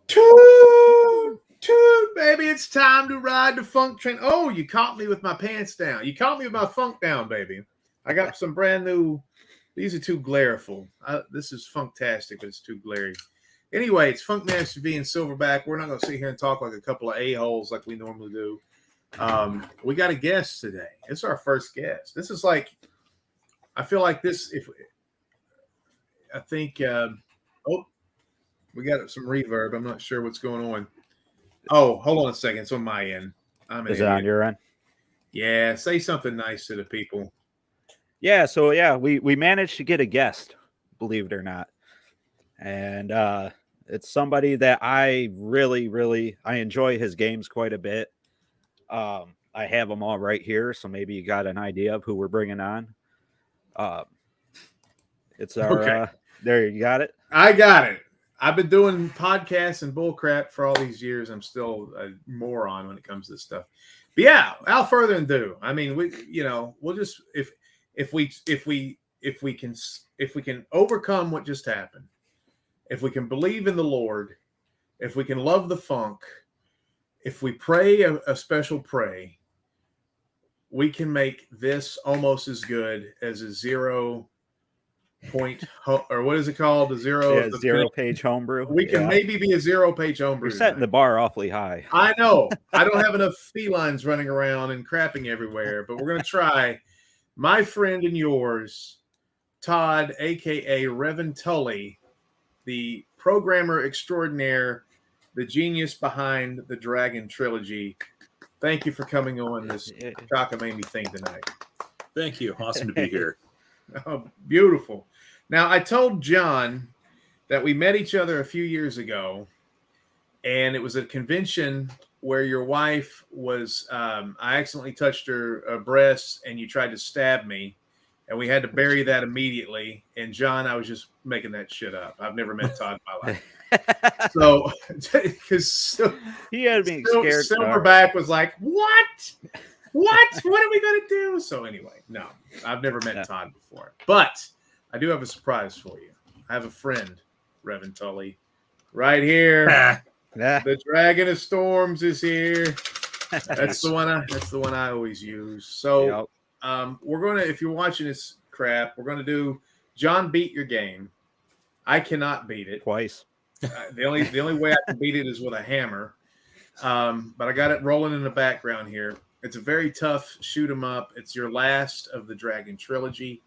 Toot, toot, baby, it's time to ride the funk train. Oh, you caught me with my pants down. You caught me with my funk down, baby. I got some brand new. These are too glareful. This is funktastic, but it's too glary. Anyway, it's Funkmaster V and Silverback. We're not going to sit here and talk like a couple of a-holes like we normally do. We got a guest today. It's our first guest. This is like, I feel like this. I think. We got some reverb. I'm not sure what's going on. Oh, hold on a second. It's on my end. Is it on your end? Yeah. Say something nice to the people. Yeah. So we managed to get a guest, believe it or not, and it's somebody that I really I enjoy his games quite a bit. I have them all right here, so maybe you got an idea of who we're bringing on. It's our. Okay. There, you got it. I got it. I've been doing podcasts and bullcrap for all these years. I'm still a moron when it comes to this stuff. But yeah, without further ado, I mean, we'll just if we can overcome what just happened, if we can believe in the Lord, if we can love the funk, if we pray a special pray, we can make this almost as good as a 0 point or what is it called? The zero page homebrew. We can maybe be a 0-page homebrew. You're setting the bar awfully high. I know. I don't have enough felines running around and crapping everywhere, but we're gonna try. My friend and yours, Todd, aka Revontuli, the programmer extraordinaire, the genius behind the Dragon trilogy. Thank you for coming on this cockamamie thing tonight. Thank you. Awesome to be here. Oh, beautiful. Now, I told John that we met each other a few years ago, and it was a convention where your wife was, I accidentally touched her breasts, and you tried to stab me, and we had to bury that immediately. And John, I was just making that shit up. I've never met Todd in my life. So, because he had me scared. Silverback was like, what? What are we going to do? So anyway, no, I've never met Todd before. But I do have a surprise for you. I have a friend, Revontuli, right here. The Dragon of Storms is here. That's the one I always use. So we're going to, if you're watching this crap, we're going to do John beat your game. I cannot beat it. Twice. The only way I can beat it is with a hammer. But I got it rolling in the background here. It's a very tough shoot 'em up. It's your last of the Dragon trilogy.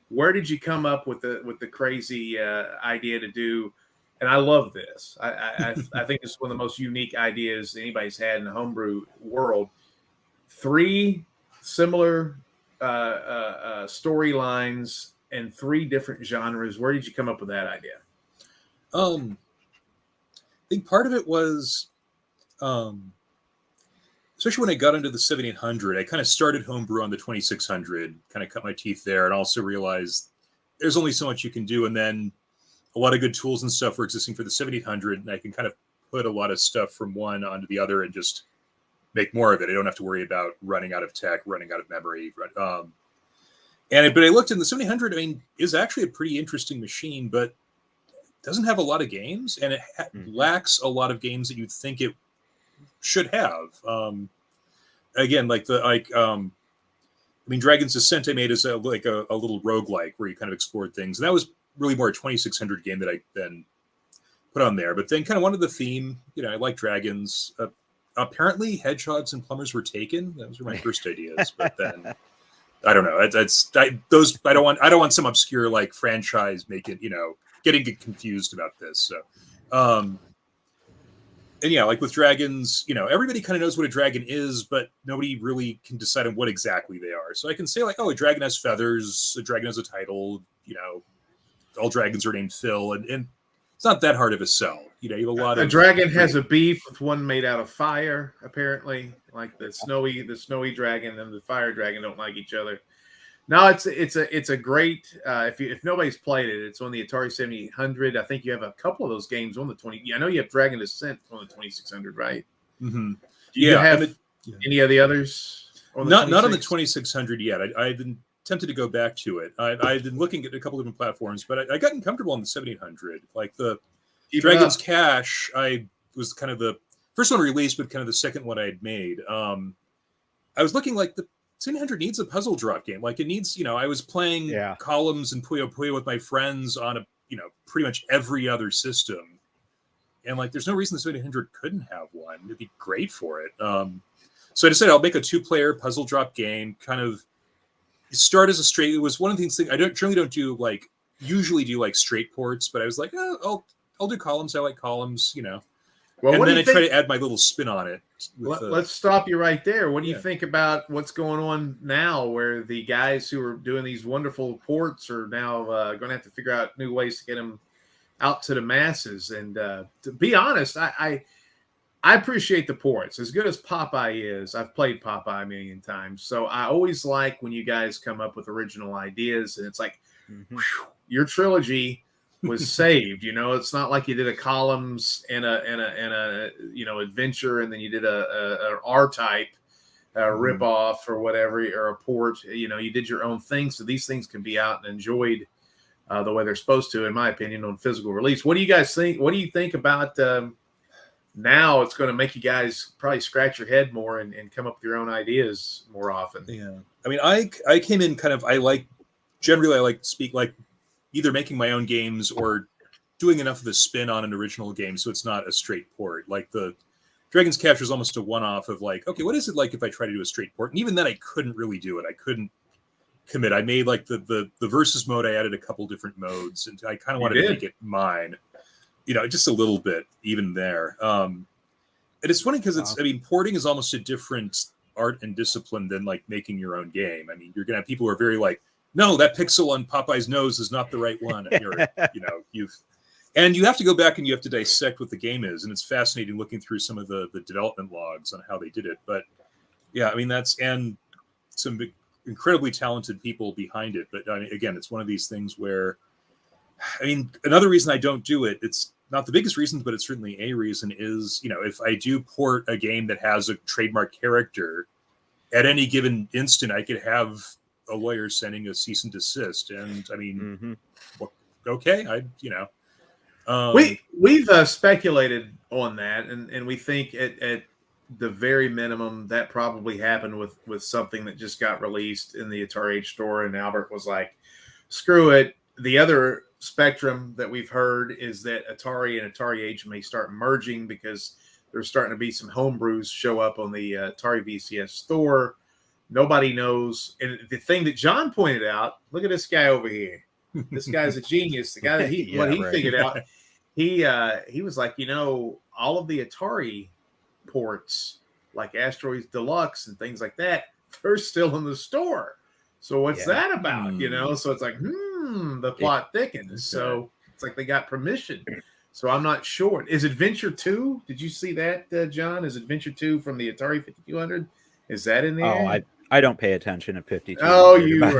Where did you come up with the crazy idea to do? And I love this. I think it's one of the most unique ideas anybody's had in the homebrew world. 3 similar storylines and 3 different genres. Where did you come up with that idea? I think part of it was. Especially when I got into the 7800, I kind of started homebrew on the 2600, kind of cut my teeth there, and also realized there's only so much you can do. And then a lot of good tools and stuff were existing for the 7800, and I can kind of put a lot of stuff from one onto the other and just make more of it. I don't have to worry about running out of tech, running out of memory. But I looked in the 7800, I mean, is actually a pretty interesting machine, but doesn't have a lot of games, and it lacks a lot of games that you'd think it should have. Again, Dragon's Descent I made as a little roguelike where you kind of explored things. And that was really more a 2600 game that I then put on there. But then kind of wanted the theme, I like dragons. Apparently hedgehogs and plumbers were taken. Those were my first ideas. But then I don't know. I don't want some obscure like franchise getting confused about this. So and yeah, like with dragons, everybody kind of knows what a dragon is, but nobody really can decide on what exactly they are. So I can say like, oh, a dragon has feathers, a dragon has a title, all dragons are named Phil, and it's not that hard of a sell. You have a lot of. A dragon has a beef with one made out of fire, apparently. Like the snowy dragon and the fire dragon don't like each other. No, it's a great. If nobody's played it, it's on the Atari 7800. I think you have a couple of those games on the 20. I know you have Dragon Descent on the 2600, right? Mm-hmm. Do you have any of the others? Not on the 2600 yet. I've been tempted to go back to it. I've been looking at a couple different platforms, but I got comfortable on the 7800. Like the Dragon's Cache, I was kind of the first one released, but kind of the second one I had made. I was looking like the 1600 needs a puzzle drop game. Like it needs, I was playing Columns and Puyo Puyo with my friends on pretty much every other system. And like, there's no reason the 1600 couldn't have one. It'd be great for it. So I decided I'll make a 2-player puzzle drop game, kind of start as a straight. It was one of the things I generally don't do usually do like straight ports, but I was like, I'll do Columns. I like Columns, Well, and then I try to add my little spin on it. Let's stop you right there. What do you think about what's going on now, where the guys who are doing these wonderful ports are now going to have to figure out new ways to get them out to the masses? And to be honest, I appreciate the ports. As good as Popeye is, I've played Popeye a million times. So I always like when you guys come up with original ideas, and it's like, whew, your trilogy was saved. It's not like you did a Columns and a adventure, and then you did a R-type rip off or whatever, or a port. You did your own thing, so these things can be out and enjoyed the way they're supposed to, in my opinion, on physical release. What do you guys think? What do you think about now? It's going to make you guys probably scratch your head more and come up with your own ideas more often. Yeah, I mean, I came in kind of, I like to speak like either making my own games or doing enough of a spin on an original game so it's not a straight port. Like the Dragon's Capture is almost a one-off of like, okay, what is it like if I try to do a straight port? And even then I couldn't really do it. I couldn't commit. I made like the versus mode. I added a couple different modes, and I kind of wanted to make it mine, just a little bit even there. And it's funny because porting is almost a different art and discipline than like making your own game. I mean, you're going to have people who are very like, no, that pixel on Popeye's nose is not the right one. And you have to go back and you have to dissect what the game is. And it's fascinating looking through some of the development logs on how they did it. But yeah, I mean, and some incredibly talented people behind it. But again, it's one of these things where, another reason I don't do it, it's not the biggest reason, but it's certainly a reason is, if I do port a game that has a trademark character, at any given instant, I could have a lawyer sending a cease and desist. And I mean, okay, we've speculated on that, and we think at the very minimum that probably happened with something that just got released in the Atariage store, and Albert was like, screw it. The other spectrum that we've heard is that Atari and Atariage may start merging because there's starting to be some homebrews show up on the Atari VCS store. Nobody knows. And the thing that John pointed out, look at this guy over here. This guy's a genius. The guy that he figured out, he was like, all of the Atari ports, like Asteroids Deluxe and things like that, they're still in the store. So what's that about? So it's like, the plot thickens. So it's like they got permission. So I'm not sure. Is Adventure 2? Did you see that, John? Is Adventure 2 from the Atari 5200? Is that in there? Oh, I don't pay attention to 52. Oh, you're gonna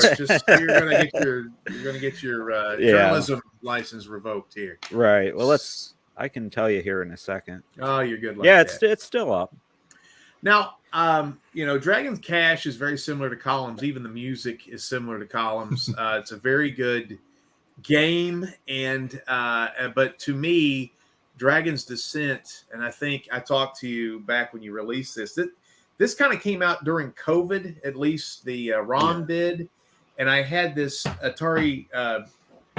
get your journalism license revoked here. Right. Well, I can tell you here in a second. Oh, you're good. It's still up. Now, Dragon's Cash is very similar to Columns. Even the music is similar to Columns. It's a very good game, and but to me, Dragon's Descent, and I think I talked to you back when you released this. This kind of came out during COVID, at least the ROM did. And I had this Atari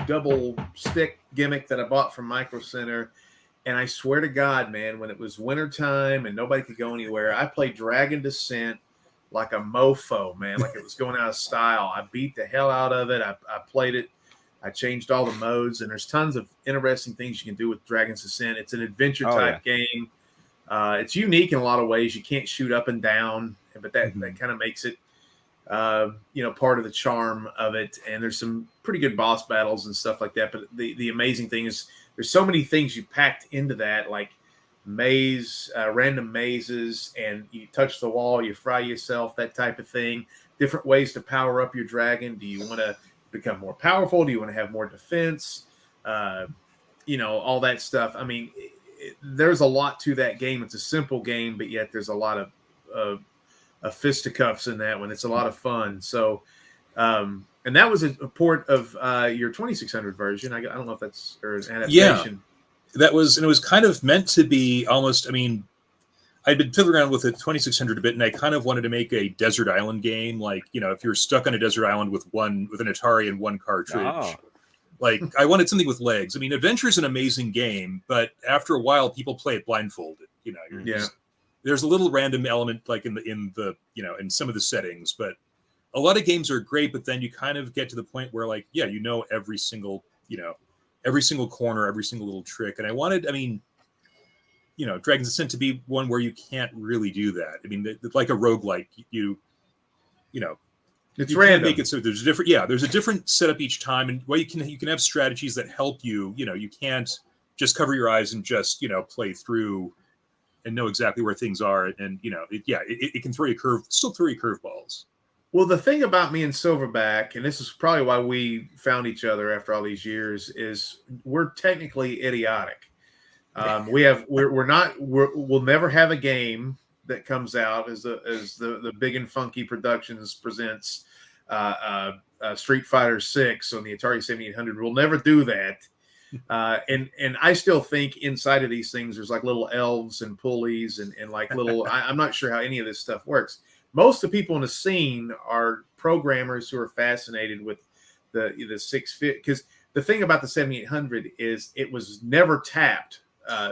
double stick gimmick that I bought from Micro Center. And I swear to God, man, when it was wintertime and nobody could go anywhere, I played Dragon Descent like a mofo, man, like it was going out of style. I beat the hell out of it. I played it. I changed all the modes. And there's tons of interesting things you can do with Dragon's Descent. It's an adventure type game. It's unique in a lot of ways. You can't shoot up and down, but that kind of makes it, part of the charm of it. And there's some pretty good boss battles and stuff like that. But the amazing thing is there's so many things you packed into that, like random mazes, and you touch the wall, you fry yourself, that type of thing. Different ways to power up your dragon. Do you want to become more powerful? Do you want to have more defense? All that stuff. I mean, there's a lot to that game. It's a simple game, but yet there's a lot of fisticuffs in that one. It's a lot of fun. So, and that was a port of your 2600 version. I don't know if that's or an adaptation. That was, and it was kind of meant to be almost, I mean, I'd been fiddling around with the 2600 a bit, and I kind of wanted to make a desert island game. Like, you know, if you're stuck on a desert island with an Atari and one cartridge, like I wanted something with legs. I mean, Adventure is an amazing game, but after a while, people play it blindfolded. You know, there's a little random element like in the you know, in some of the settings, but a lot of games are great. But then you kind of get to the point where like, yeah, you know, every single corner, every single little trick. And I wanted, I mean, you know, Dragon's Descent to be one where you can't really do that. I mean, like a roguelike, you know, it's you random. can't make it so there's a different setup each time, and well, you can have strategies that help you. You know, you can't just cover your eyes and just, you know, play through and know exactly where things are. And you know, it can throw you curveballs. Well, the thing about me and Silverback, and this is probably why we found each other after all these years, is we're technically idiotic. We'll never have a game that comes out as the Big and Funky Productions presents Street Fighter 6 on the Atari 7800. We'll never do that. And I still think inside of these things there's like little elves and pulleys and like little I'm not sure how any of this stuff works. Most of the people in the scene are programmers who are fascinated with the 650, because the thing about the 7800 is it was never tapped.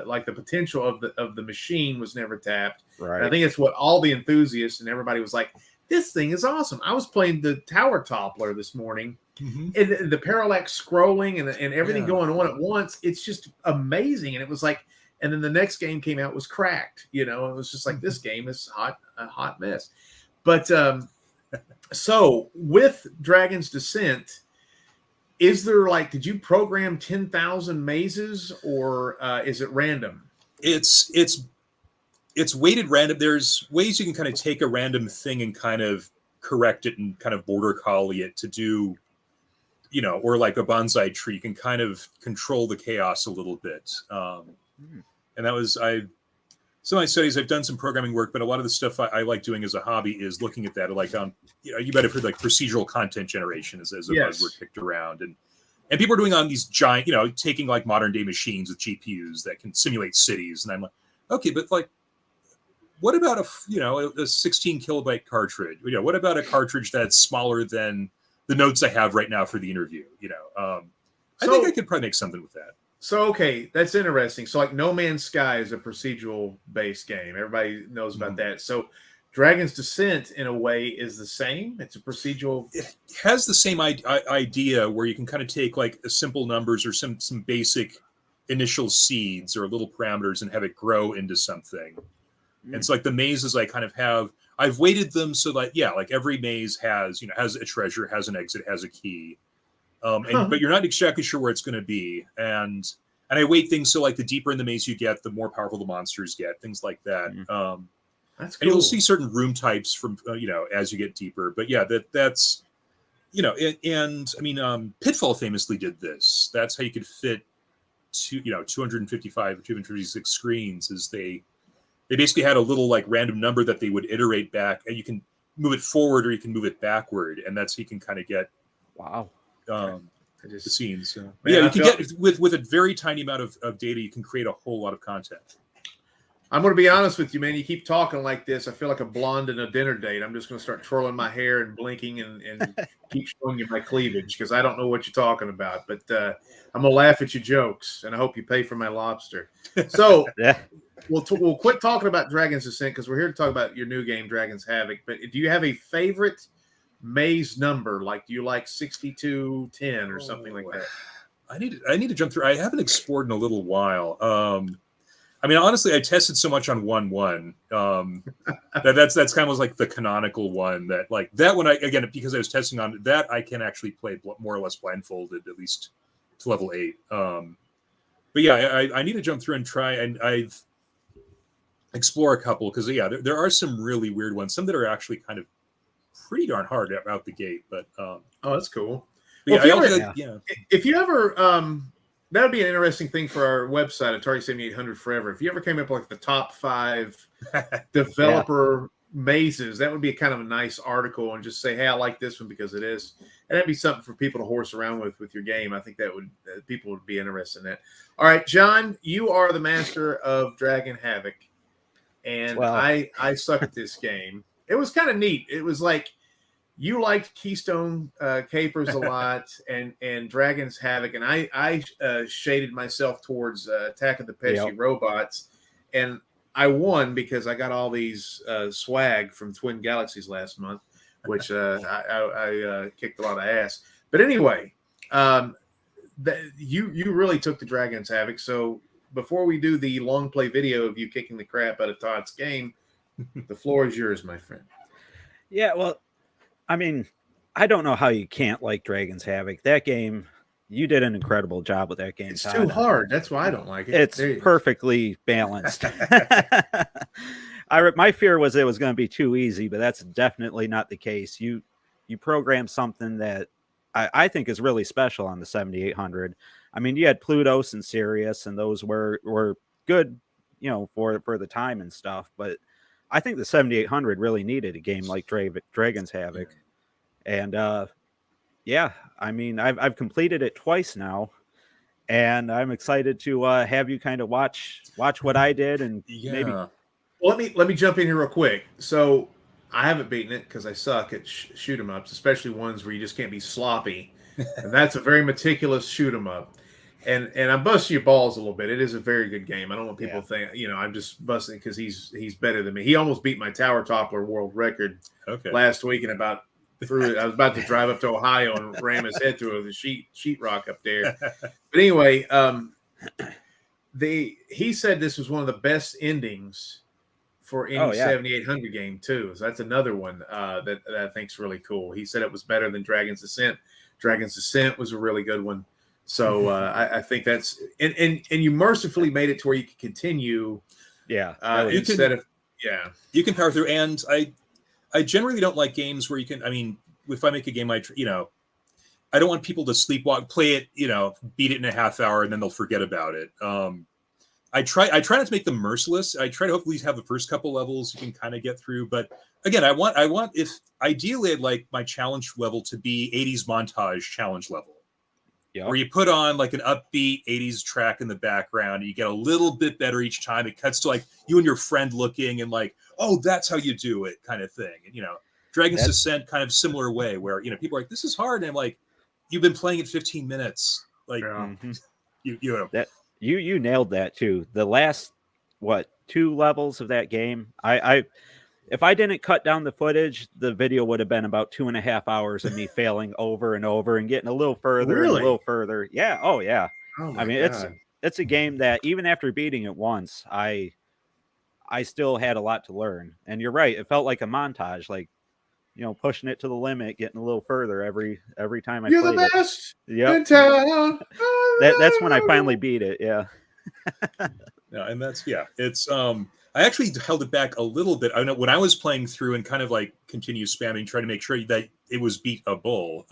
Like the potential of the machine was never tapped. Right. And I think it's what all the enthusiasts and everybody was like, this thing is awesome. I was playing the Tower Toppler this morning, and the parallax scrolling and everything going on at once. It's just amazing. And it was like, and then the next game came out, was cracked. You know, it was just like, this game is a hot mess. But so with Dragon's Descent, is there like, did you program 10,000 mazes, or is it random? It's weighted random. There's ways you can kind of take a random thing and kind of correct it and kind of border collie it to do, you know, or like a bonsai tree, you can kind of control the chaos a little bit. And that was, some of my studies, I've done some programming work, but a lot of the stuff I like doing as a hobby is looking at that. Like, you know, you might have heard like procedural content generation as a buzzword picked around. And people are doing on these giant, you know, taking like modern day machines with GPUs that can simulate cities. And I'm like, okay, but like, what about a 16 kilobyte cartridge? You know, what about a cartridge that's smaller than the notes I have right now for the interview? You know, I think I could probably make something with that. So, okay, that's interesting. So like No Man's Sky is a procedural based game. Everybody knows about that. So Dragon's Descent in a way is the same. It's a procedural. It has the same idea where you can kind of take like simple numbers or some basic initial seeds or little parameters and have it grow into something. And so like the mazes I kind of have, I've weighted them so that, like every maze has a treasure, has an exit, has a key. But you're not exactly sure where it's going to be. And I weight things so like the deeper in the maze you get, the more powerful the monsters get, things like that. That's cool. And you'll see certain room types from, as you get deeper. But yeah, that's, and I mean, Pitfall famously did this. That's how you could fit 255 or 256 screens, is they basically had a little like random number that they would iterate back, and you can move it forward or you can move it backward. And that's how you can kind of get, the scenes. So. Yeah, you can get with a very tiny amount of data, you can create a whole lot of content. I'm going to be honest with you, man. You keep talking like this, I feel like a blonde in a dinner date. I'm just going to start twirling my hair and blinking and keep showing you my cleavage, because I don't know what you're talking about. But I'm going to laugh at your jokes, and I hope you pay for my lobster. So we'll quit talking about Dragon's Descent, because we're here to talk about your new game, Dragon's Havoc. But do you have a favorite maze number? Like, do you like 6210 or something like that? I need to jump through. I haven't explored in a little while. I mean, honestly, I tested so much on 1-1. That's kind of like the canonical one that, like, that one, because I was testing on that, I can actually play more or less blindfolded, at least to level 8. But yeah, I need to jump through and try, and I've explore a couple, because there are some really weird ones, some that are actually kind of pretty darn hard out the gate. But that's cool. Well, if you ever that would be an interesting thing for our website, Atari 7800 Forever. If you ever came up with like the top 5 developer mazes. That would be kind of a nice article, and just say, hey, I like this one because it is. And that'd be something for people to horse around with your game. I think that would people would be interested in that. All right, John, you are the master of Dragon Havoc, and Well. I suck at this game. It was kind of neat. It was like you liked Keystone Capers a lot, and Dragon's Havoc, and I shaded myself towards Attack of the Pesci robots, and I won because I got all these swag from Twin Galaxies last month, which I kicked a lot of ass. But anyway, you really took the Dragon's Havoc. So before we do the long play video of you kicking the crap out of Todd's game, the floor is yours, my friend. Yeah, well, I mean, I don't know how you can't like Dragon's Havoc. That game, you did an incredible job with that game. It's Todd. too hard. That's why I don't like it. It's perfectly balanced. My fear was it was going to be too easy, but that's definitely not the case. You programmed something that I think is really special on the 7800. I mean, you had Plutos and Sirius, and those were good, for the time and stuff. But I think the 7800 really needed a game like Dragon's Havoc, and yeah, I mean, I've completed it twice now, and I'm excited to have you kind of watch what I did, and maybe. Well, let me jump in here real quick. So I haven't beaten it because I suck at shoot 'em ups, especially ones where you just can't be sloppy, and that's a very meticulous shoot 'em up. And I'm busting your balls a little bit. It is a very good game. I don't want people to think, I'm just busting because he's better than me. He almost beat my tower toppler world record last week, and I was about to drive up to Ohio and ram his head through the sheetrock up there. But anyway, he said this was one of the best endings for any 7800 game too. So that's another one that I think's really cool. He said it was better than Dragon's Descent. Dragon's Descent was a really good one. So I think that's and you mercifully made it to where you could continue. Yeah. You can power through. And I generally don't like games where you can. I mean, if I make a game, I don't want people to sleepwalk, play it, beat it in a half hour, and then they'll forget about it. I try not to make them merciless. I try to hopefully have the first couple levels you can kind of get through. But again, I want if ideally I'd like my challenge level to be 80s montage challenge level. Where you put on like an upbeat 80s track in the background, and you get a little bit better each time. It cuts to like you and your friend looking and like, oh, that's how you do it kind of thing. And, Dragon's Descent kind of similar way where, people are like, this is hard. And I'm like, you've been playing it 15 minutes. Like you nailed that too. The last, 2 levels of that game. If I didn't cut down the footage, the video would have been about 2.5 hours of me failing over and over and getting a little further and a little further. Yeah. Oh yeah. Oh I mean, it's a game that even after beating it once, I still had a lot to learn. And you're right. It felt like a montage, like, pushing it to the limit, getting a little further every time I played You're the best in town. That's when I finally beat it. Yeah. And it's I actually held it back a little bit. I know when I was playing through and kind of like continue spamming, trying to make sure that it was beatable.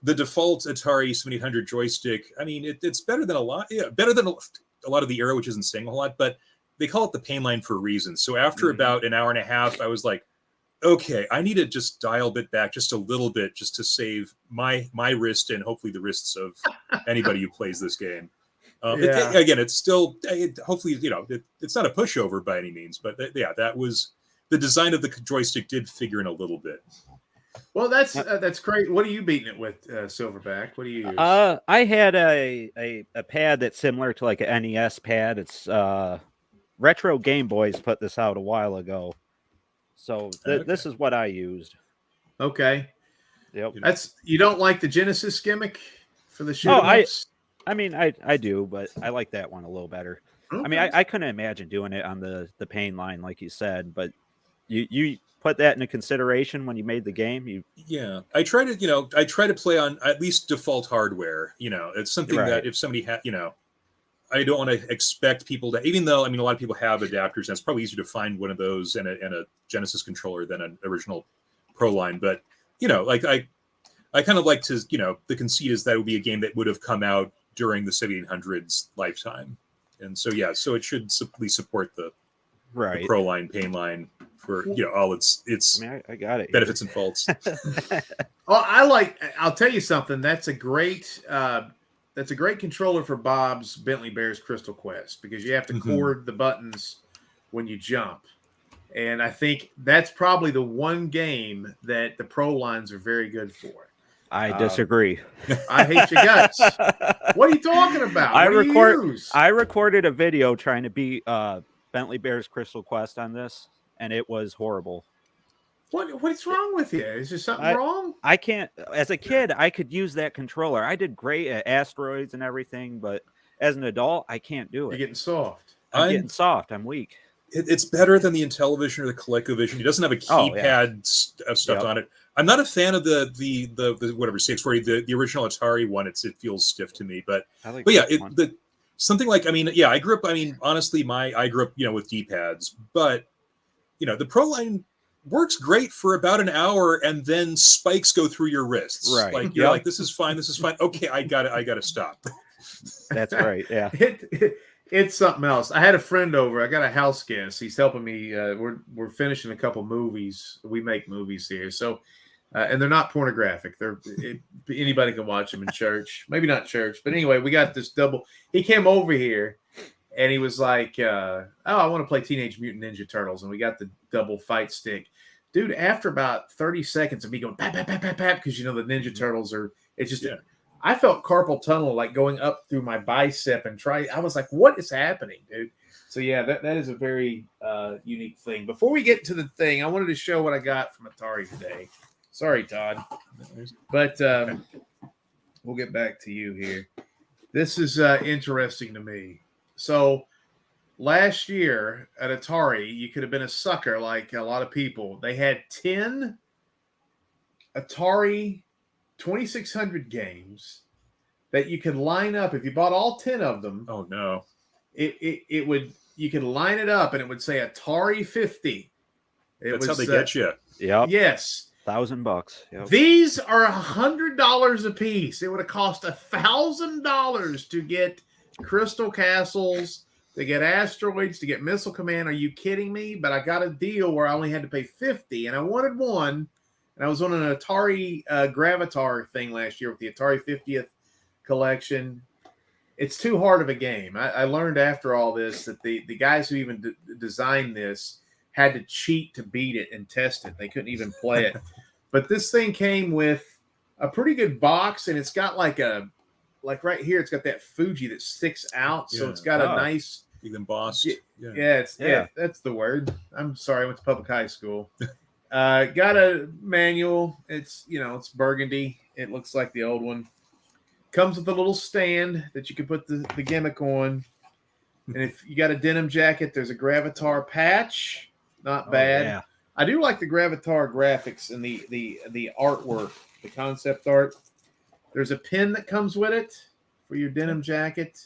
The default Atari 7800 joystick. I mean, it's better than a lot. Yeah, better than a lot of the era, which isn't saying a whole lot. But they call it the pain line for a reason. So after about an hour and a half, I was like, okay, I need to just dial it back just a little bit, just to save my wrist and hopefully the wrists of anybody who plays this game. Again, it's still hopefully it's not a pushover by any means, but that was the design of the joystick did figure in a little bit. Well, that's great. What are you beating it with, Silverback? What do you use? I had a pad that's similar to like an NES pad. It's Retro Game Boys put this out a while ago, so this is what I used. Okay. Yep. You don't like the Genesis gimmick for the shoot-'em-ups? I mean, I do, but I like that one a little better. Okay. I mean, I couldn't imagine doing it on the pain line, like you said, but you put that into consideration when you made the game. I try to play on at least default hardware. It's something that if somebody had, I don't want to expect people to, even though, I mean, a lot of people have adapters, and it's probably easier to find one of those and a Genesis controller than an original Pro line. But, like I kind of like to, the conceit is that it would be a game that would have come out during the 7800's lifetime. And so, so it should simply support the Right. Pro line, pain line for all its I mean, I got it. benefits and faults. Oh, I'll tell you something. That's a great controller for Bob's Bentley Bears Crystal Quest, because you have to cord the buttons when you jump. And I think that's probably the one game that the Pro lines are very good for. I disagree. I hate your guts. What are you talking about? I I recorded a video trying to beat Bentley Bears Crystal Quest on this, and it was horrible. What's wrong with you? Is there something wrong? I can't. As a kid, I could use that controller. I did great at asteroids and everything, but as an adult, I can't do it. You're getting soft. I'm getting soft. I'm weak. It's better than the Intellivision or the ColecoVision. It doesn't have a keypad stuff on it. I'm not a fan of the whatever 640, the original Atari one. It feels stiff to me, but yeah, something like, I grew up. Honestly, I grew up with D-pads, but the Pro line works great for about an hour, and then spikes go through your wrists. Right. Like you're like, this is fine. Okay, I got to stop. That's right. Yeah. It's something else. I had a friend over. I got a house guest. He's helping me. We're finishing a couple movies. We make movies here, so and they're not pornographic. Anybody can watch them in church. Maybe not church, but anyway, we got this double. He came over here, and he was like, "Oh, I want to play Teenage Mutant Ninja Turtles," and we got the double fight stick. Dude, after about 30 seconds of me going pap, pap, pap, pap, pap, because the Ninja Turtles are. It's just. Yeah. I felt carpal tunnel like going up through my bicep and I was like, what is happening, dude? So yeah, that is a very unique thing. Before we get to the thing, I wanted to show what I got from Atari today. Sorry, Todd. But we'll get back to you here. This is interesting to me. So last year at Atari, you could have been a sucker like a lot of people. They had 10 Atari 2600 games that you could line up. If you bought all 10 of them, oh no, you could line it up and it would say Atari 50. That's how they get you. Yeah. Yes. $1,000. Yep. These are $100 a piece. It would have cost $1,000 to get Crystal Castles, to get Asteroids, to get Missile Command. Are you kidding me? But I got a deal where I only had to pay $50, and I wanted one. And I was on an Atari Gravatar thing last year with the Atari 50th collection. It's too hard of a game. I learned after all this that the guys who even designed this had to cheat to beat it and test it. They couldn't even play it. But this thing came with a pretty good box, and it's got like right here, it's got that Fuji that sticks out. So it's got a nice embossed. Yeah, that's the word. I'm sorry, I went to public high school. Got a manual. It's it's burgundy. It looks like the old one. Comes with a little stand that you can put the gimmick on. And if you got a denim jacket, there's a Gravatar patch. Not bad. Yeah. I do like the Gravatar graphics and the artwork, the concept art. There's a pin that comes with it for your denim jacket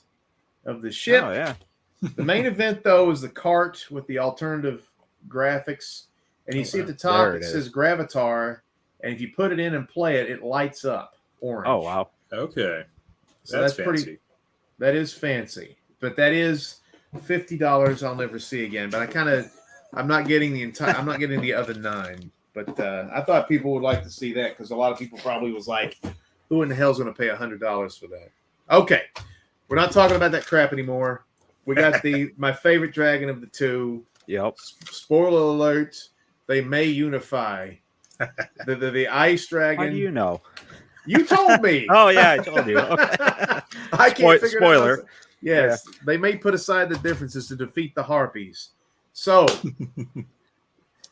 of the ship. Oh, yeah. The main event, though, is the cart with the alternative graphics. And you see at the top, it says Gravatar. And if you put it in and play it, it lights up orange. Oh, wow. Okay. So that's fancy. That is fancy. But that is $50 I'll never see again. But I'm not getting I'm not getting the other 9. But I thought people would like to see that because a lot of people probably was like, who in the hell is going to pay $100 for that? Okay. We're not talking about that crap anymore. We got my favorite dragon of the two. Yep. Spoiler alert. They may unify. The ice dragon. How do you know? You told me. Oh, yeah, I told you. Okay. I can't figure spoiler. it out. Yes, yeah. They may put aside the differences to defeat the Harpies. So,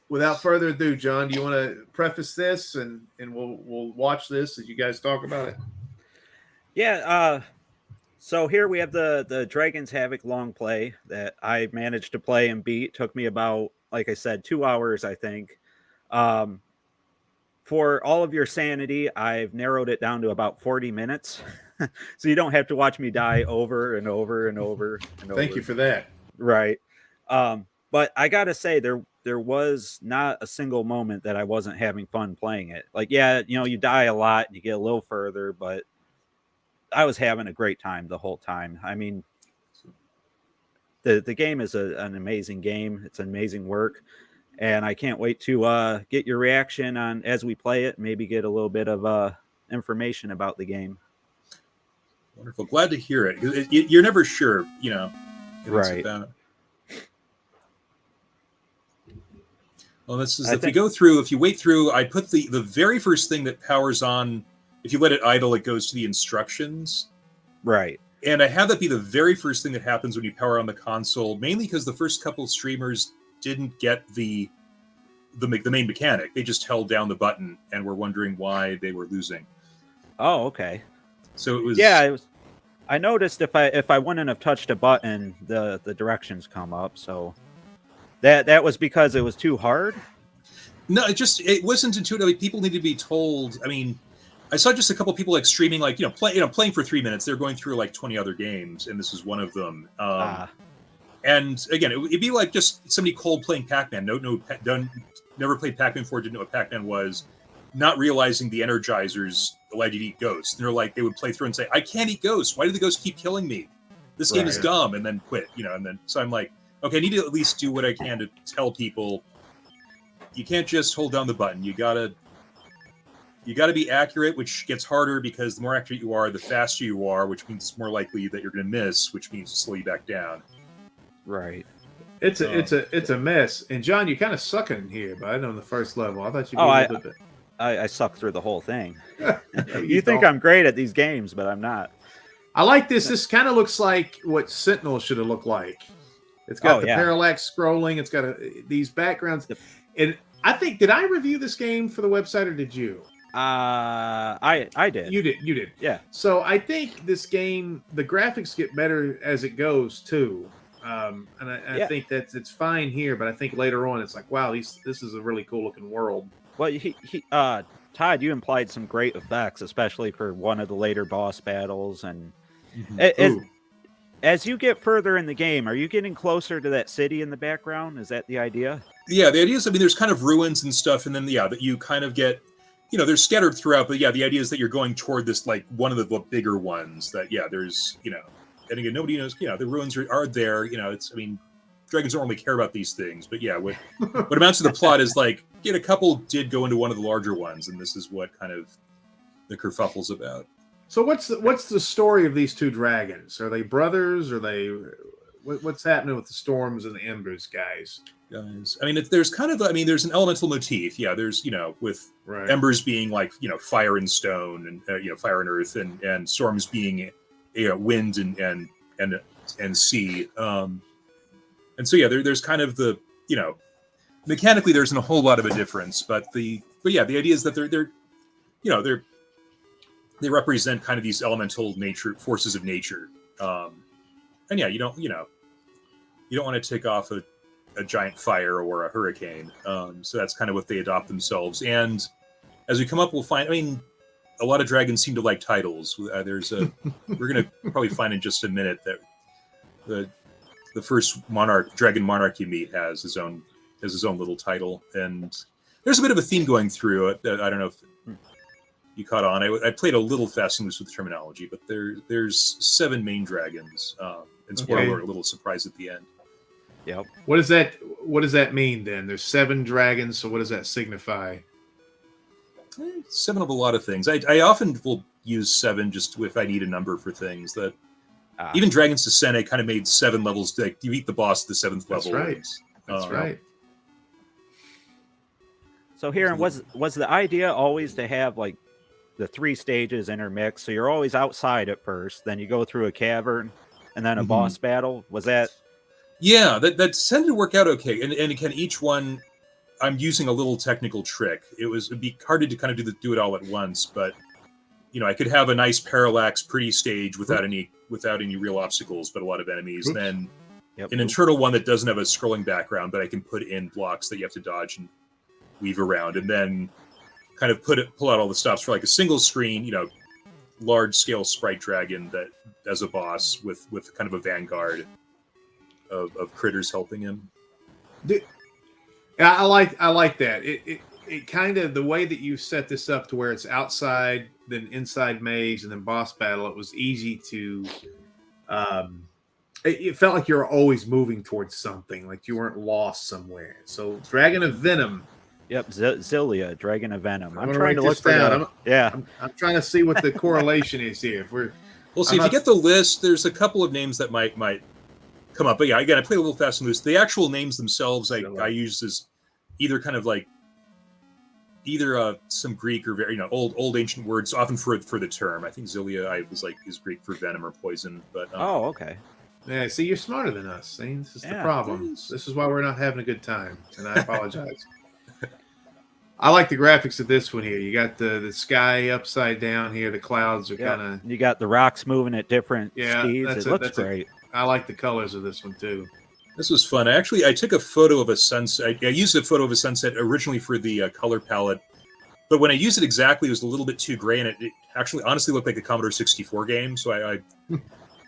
without further ado, John, do you want to preface this and we'll watch this as you guys talk about it? Yeah. So here we have the Dragon's Havoc long play that I managed to play and beat. Took me about, like I said, 2 hours, I think. For all of your sanity, I've narrowed it down to about 40 minutes. So you don't have to watch me die over and over and over and over. Thank you for that. Right. But I got to say, there was not a single moment that I wasn't having fun playing it. Like, yeah, you die a lot, you get a little further, but I was having a great time the whole time. I mean, the game is an amazing game. It's an amazing work, and I can't wait to get your reaction on as we play it. Maybe get a little bit of information about the game. Wonderful. Glad to hear it. You're never sure, Right. About. Well, this is if you wait through, I put the very first thing that powers on. If you let it idle, it goes to the instructions. Right. And I have that be the very first thing that happens when you power on the console, mainly because the first couple streamers didn't get the main mechanic. They just held down the button and were wondering why they were losing. Oh, okay. So it was. Yeah, it was. I noticed if I wouldn't have touched a button, the directions come up. So that was because it was too hard. No, it wasn't intuitive. Like, people need to be told. I mean, I saw just a couple people like streaming, like playing for 3 minutes. They're going through like 20 other games, and this is one of them. And again, it'd be like just somebody cold playing Pac-Man. Never played Pac-Man before. Didn't know what Pac-Man was. Not realizing the Energizers allowed you to eat ghosts. And they're like, they would play through and say, "I can't eat ghosts. Why do the ghosts keep killing me? This game is dumb," and then quit. And then so I'm like, okay, I need to at least do what I can to tell people. You can't just hold down the button. You gotta be accurate, which gets harder because the more accurate you are, the faster you are, which means it's more likely that you're going to miss, which means to slow you back down. Right. It's a mess. And John, you kind of sucking here, but I know on the first level. I thought you'd be a little bit. I suck through the whole thing. You think I'm great at these games, but I'm not. I like this. This kind of looks like what Sentinel should have looked like. It's got parallax scrolling. It's got these backgrounds. Yep. And I think, did I review this game for the website or did you? I did. You did. Yeah. So I think this game, the graphics get better as it goes too. And I think it's fine here, but I think later on it's like, wow, this is a really cool looking world. Well, Todd, you implied some great effects, especially for one of the later boss battles, and as you get further in the game, are you getting closer to that city in the background? Is that the idea? Yeah, the idea is, there's kind of ruins and stuff, and then that you kind of get, they're scattered throughout, but the idea is that you're going toward this, like, one of the bigger ones that, there's, and again, nobody knows, the ruins are there, dragons don't really care about these things, but what amounts to the plot is, like, a couple did go into one of the larger ones, and this is what kind of the kerfuffle's about. So what's the story of these two dragons? Are they brothers? Are they what's happening with the storms and the embers, guys? There's kind of there's an elemental motif. Yeah, there's with embers being like fire and stone and fire and earth and storms being wind and sea. And so there's kind of the mechanically there isn't a whole lot of a difference, but the idea is that they represent kind of these elemental forces of nature. And you don't want to take off a giant fire or a hurricane. So that's kind of what they adopt themselves. And as we come up, we'll find, a lot of dragons seem to like titles. We're going to probably find in just a minute that the first dragon monarch you meet has his own little title. And there's a bit of a theme going through it that I don't know if you caught on. I played a little fast and loose with terminology, but there's 7 main dragons. And spoiler, a little surprise at the end. Yep. What does that mean then? There's 7 dragons, so what does that signify? 7 of a lot of things. I often will use 7 just if I need a number for things. That even Dragon's Descent, I kind of made 7 levels. Like you beat the boss at the 7th level. That's right. So here, was the idea always to have like the 3 stages intermixed? So you're always outside at first, then you go through a cavern, and then a boss battle. Was that? Yeah, that tended to work out okay. And again, each one, I'm using a little technical trick. It'd be hard to kind of do it all at once, but I could have a nice parallax, pretty stage without any real obstacles, but a lot of enemies. Oops. Then an internal one that doesn't have a scrolling background, but I can put in blocks that you have to dodge and weave around, and then kind of pull out all the stops for like a single screen, large scale sprite dragon that as a boss with kind of a vanguard of critters helping him. I like that. It kind of, the way that you set this up to where it's outside, then inside maze, and then boss battle, it was easy to it felt like you were always moving towards something, like you weren't lost somewhere. So Dragon of Venom. Yep, Zilia, Dragon of Venom. I'm I'm gonna trying write to look this for down. the, yeah. I'm trying to see what the correlation is here. If we're We'll see. If you get the list, there's a couple of names that might come up. But yeah, again, I play a little fast and loose. The actual names themselves, I use as either kind of like some Greek or very old ancient words, often for the term. I think Zilia is Greek for venom or poison. But okay. Yeah, see, you're smarter than us. See, this is the Yeah. problem. This is why we're not having a good time, and I apologize. I like the graphics of this one here. You got the sky upside down here. The clouds are kind of. You got the rocks moving at different Yeah, speeds. It looks great. I like the colors of this one too. This was fun. I took a photo of a sunset. I used a photo of a sunset originally for the color palette, but when I used it exactly, it was a little bit too gray, and it actually honestly looked like a Commodore 64 game. So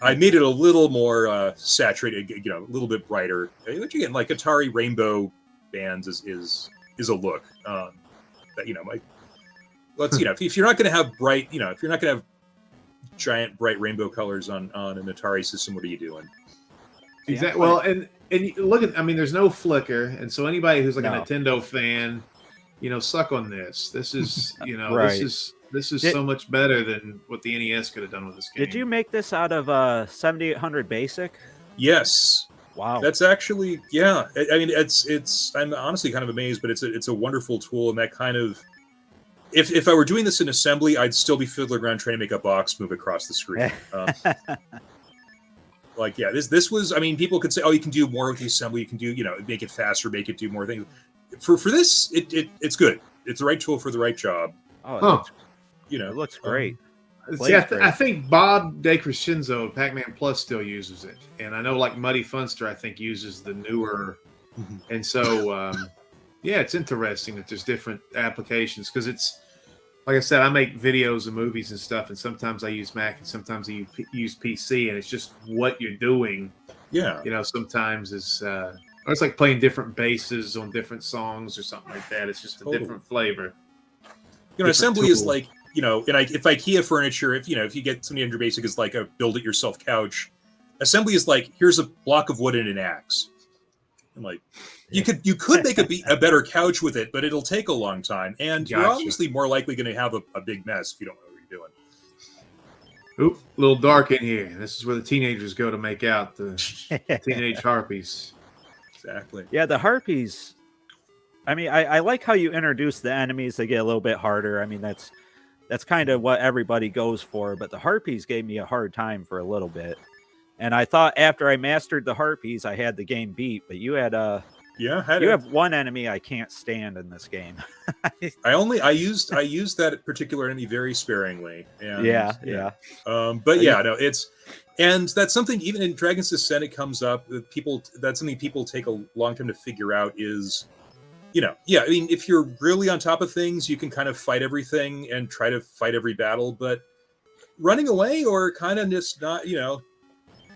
I made it a little more saturated, a little bit brighter. Which again, like Atari Rainbow bands is a look that if you're not going to have bright, if you're not going to have giant bright rainbow colors on an Atari system, what are you doing? Exactly. Well, and you look at, there's no flicker, and so anybody who's like a Nintendo fan, suck on this. This is, right. this is so much better than what the NES could have done with this game. Did you make this out of 7800 BASIC? Yes. Wow. That's actually, yeah. It's. I'm honestly kind of amazed, but it's a wonderful tool, and that kind of. If I were doing this in assembly, I'd still be fiddling around trying to make a box move across the screen. This was. People could say, "Oh, you can do more with the assembly. You can do, make it faster, make it do more things." For this, it's good. It's the right tool for the right job. Oh, it looks great. See, I think Bob DeCrescenzo, Pac-Man Plus, still uses it, and I know like Muddy Funster, I think uses the newer, and so yeah, it's interesting that there's different applications because it's like I said, I make videos and movies and stuff, and sometimes I use Mac and sometimes I use PC, and it's just what you're doing. Yeah, sometimes is or it's like playing different basses on different songs or something like that. It's just a different flavor. Assembly is like. If IKEA furniture, if you get somebody under basic is like a build-it-yourself couch, assembly is like here's a block of wood and an axe. And like you could make a better couch with it, but it'll take a long time, and you're obviously more likely going to have a big mess if you don't know what you're doing. Oop, a little dark in here. This is where the teenagers go to make out the teenage harpies. Exactly. Yeah, the harpies. I like how you introduce the enemies. They get a little bit harder. That's kind of what everybody goes for, but the harpies gave me a hard time for a little bit. And I thought after I mastered the harpies, I had the game beat, but you had have one enemy I can't stand in this game. I used that particular enemy very sparingly. And, yeah. And that's something even in Dragon's Descent it comes up. That's something people take a long time to figure out is. If you're really on top of things, you can kind of fight everything and try to fight every battle, but running away or kind of just not,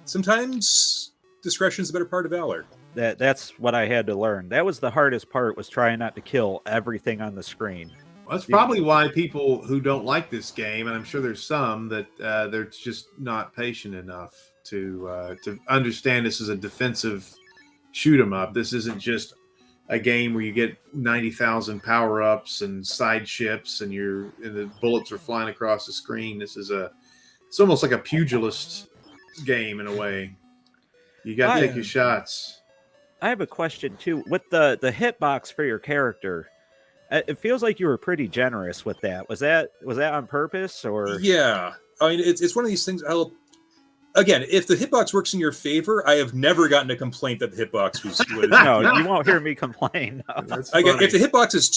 sometimes discretion is a better part of valor. That's what I had to learn. That was the hardest part, was trying not to kill everything on the screen. Well, that's probably why people who don't like this game, and I'm sure there's some that they're just not patient enough to understand this is a defensive shoot 'em up. This isn't just a game where you get 90,000 power-ups and side ships and the bullets are flying across the screen. This is it's almost like a pugilist game in a way. You got to take your shots. I have a question too. With the hitbox for your character, it feels like you were pretty generous with that. Was that on purpose or? Yeah. It's one of these things. Again, if the hitbox works in your favor, I have never gotten a complaint that the hitbox was. No, you won't hear me complain. No. If the hitbox is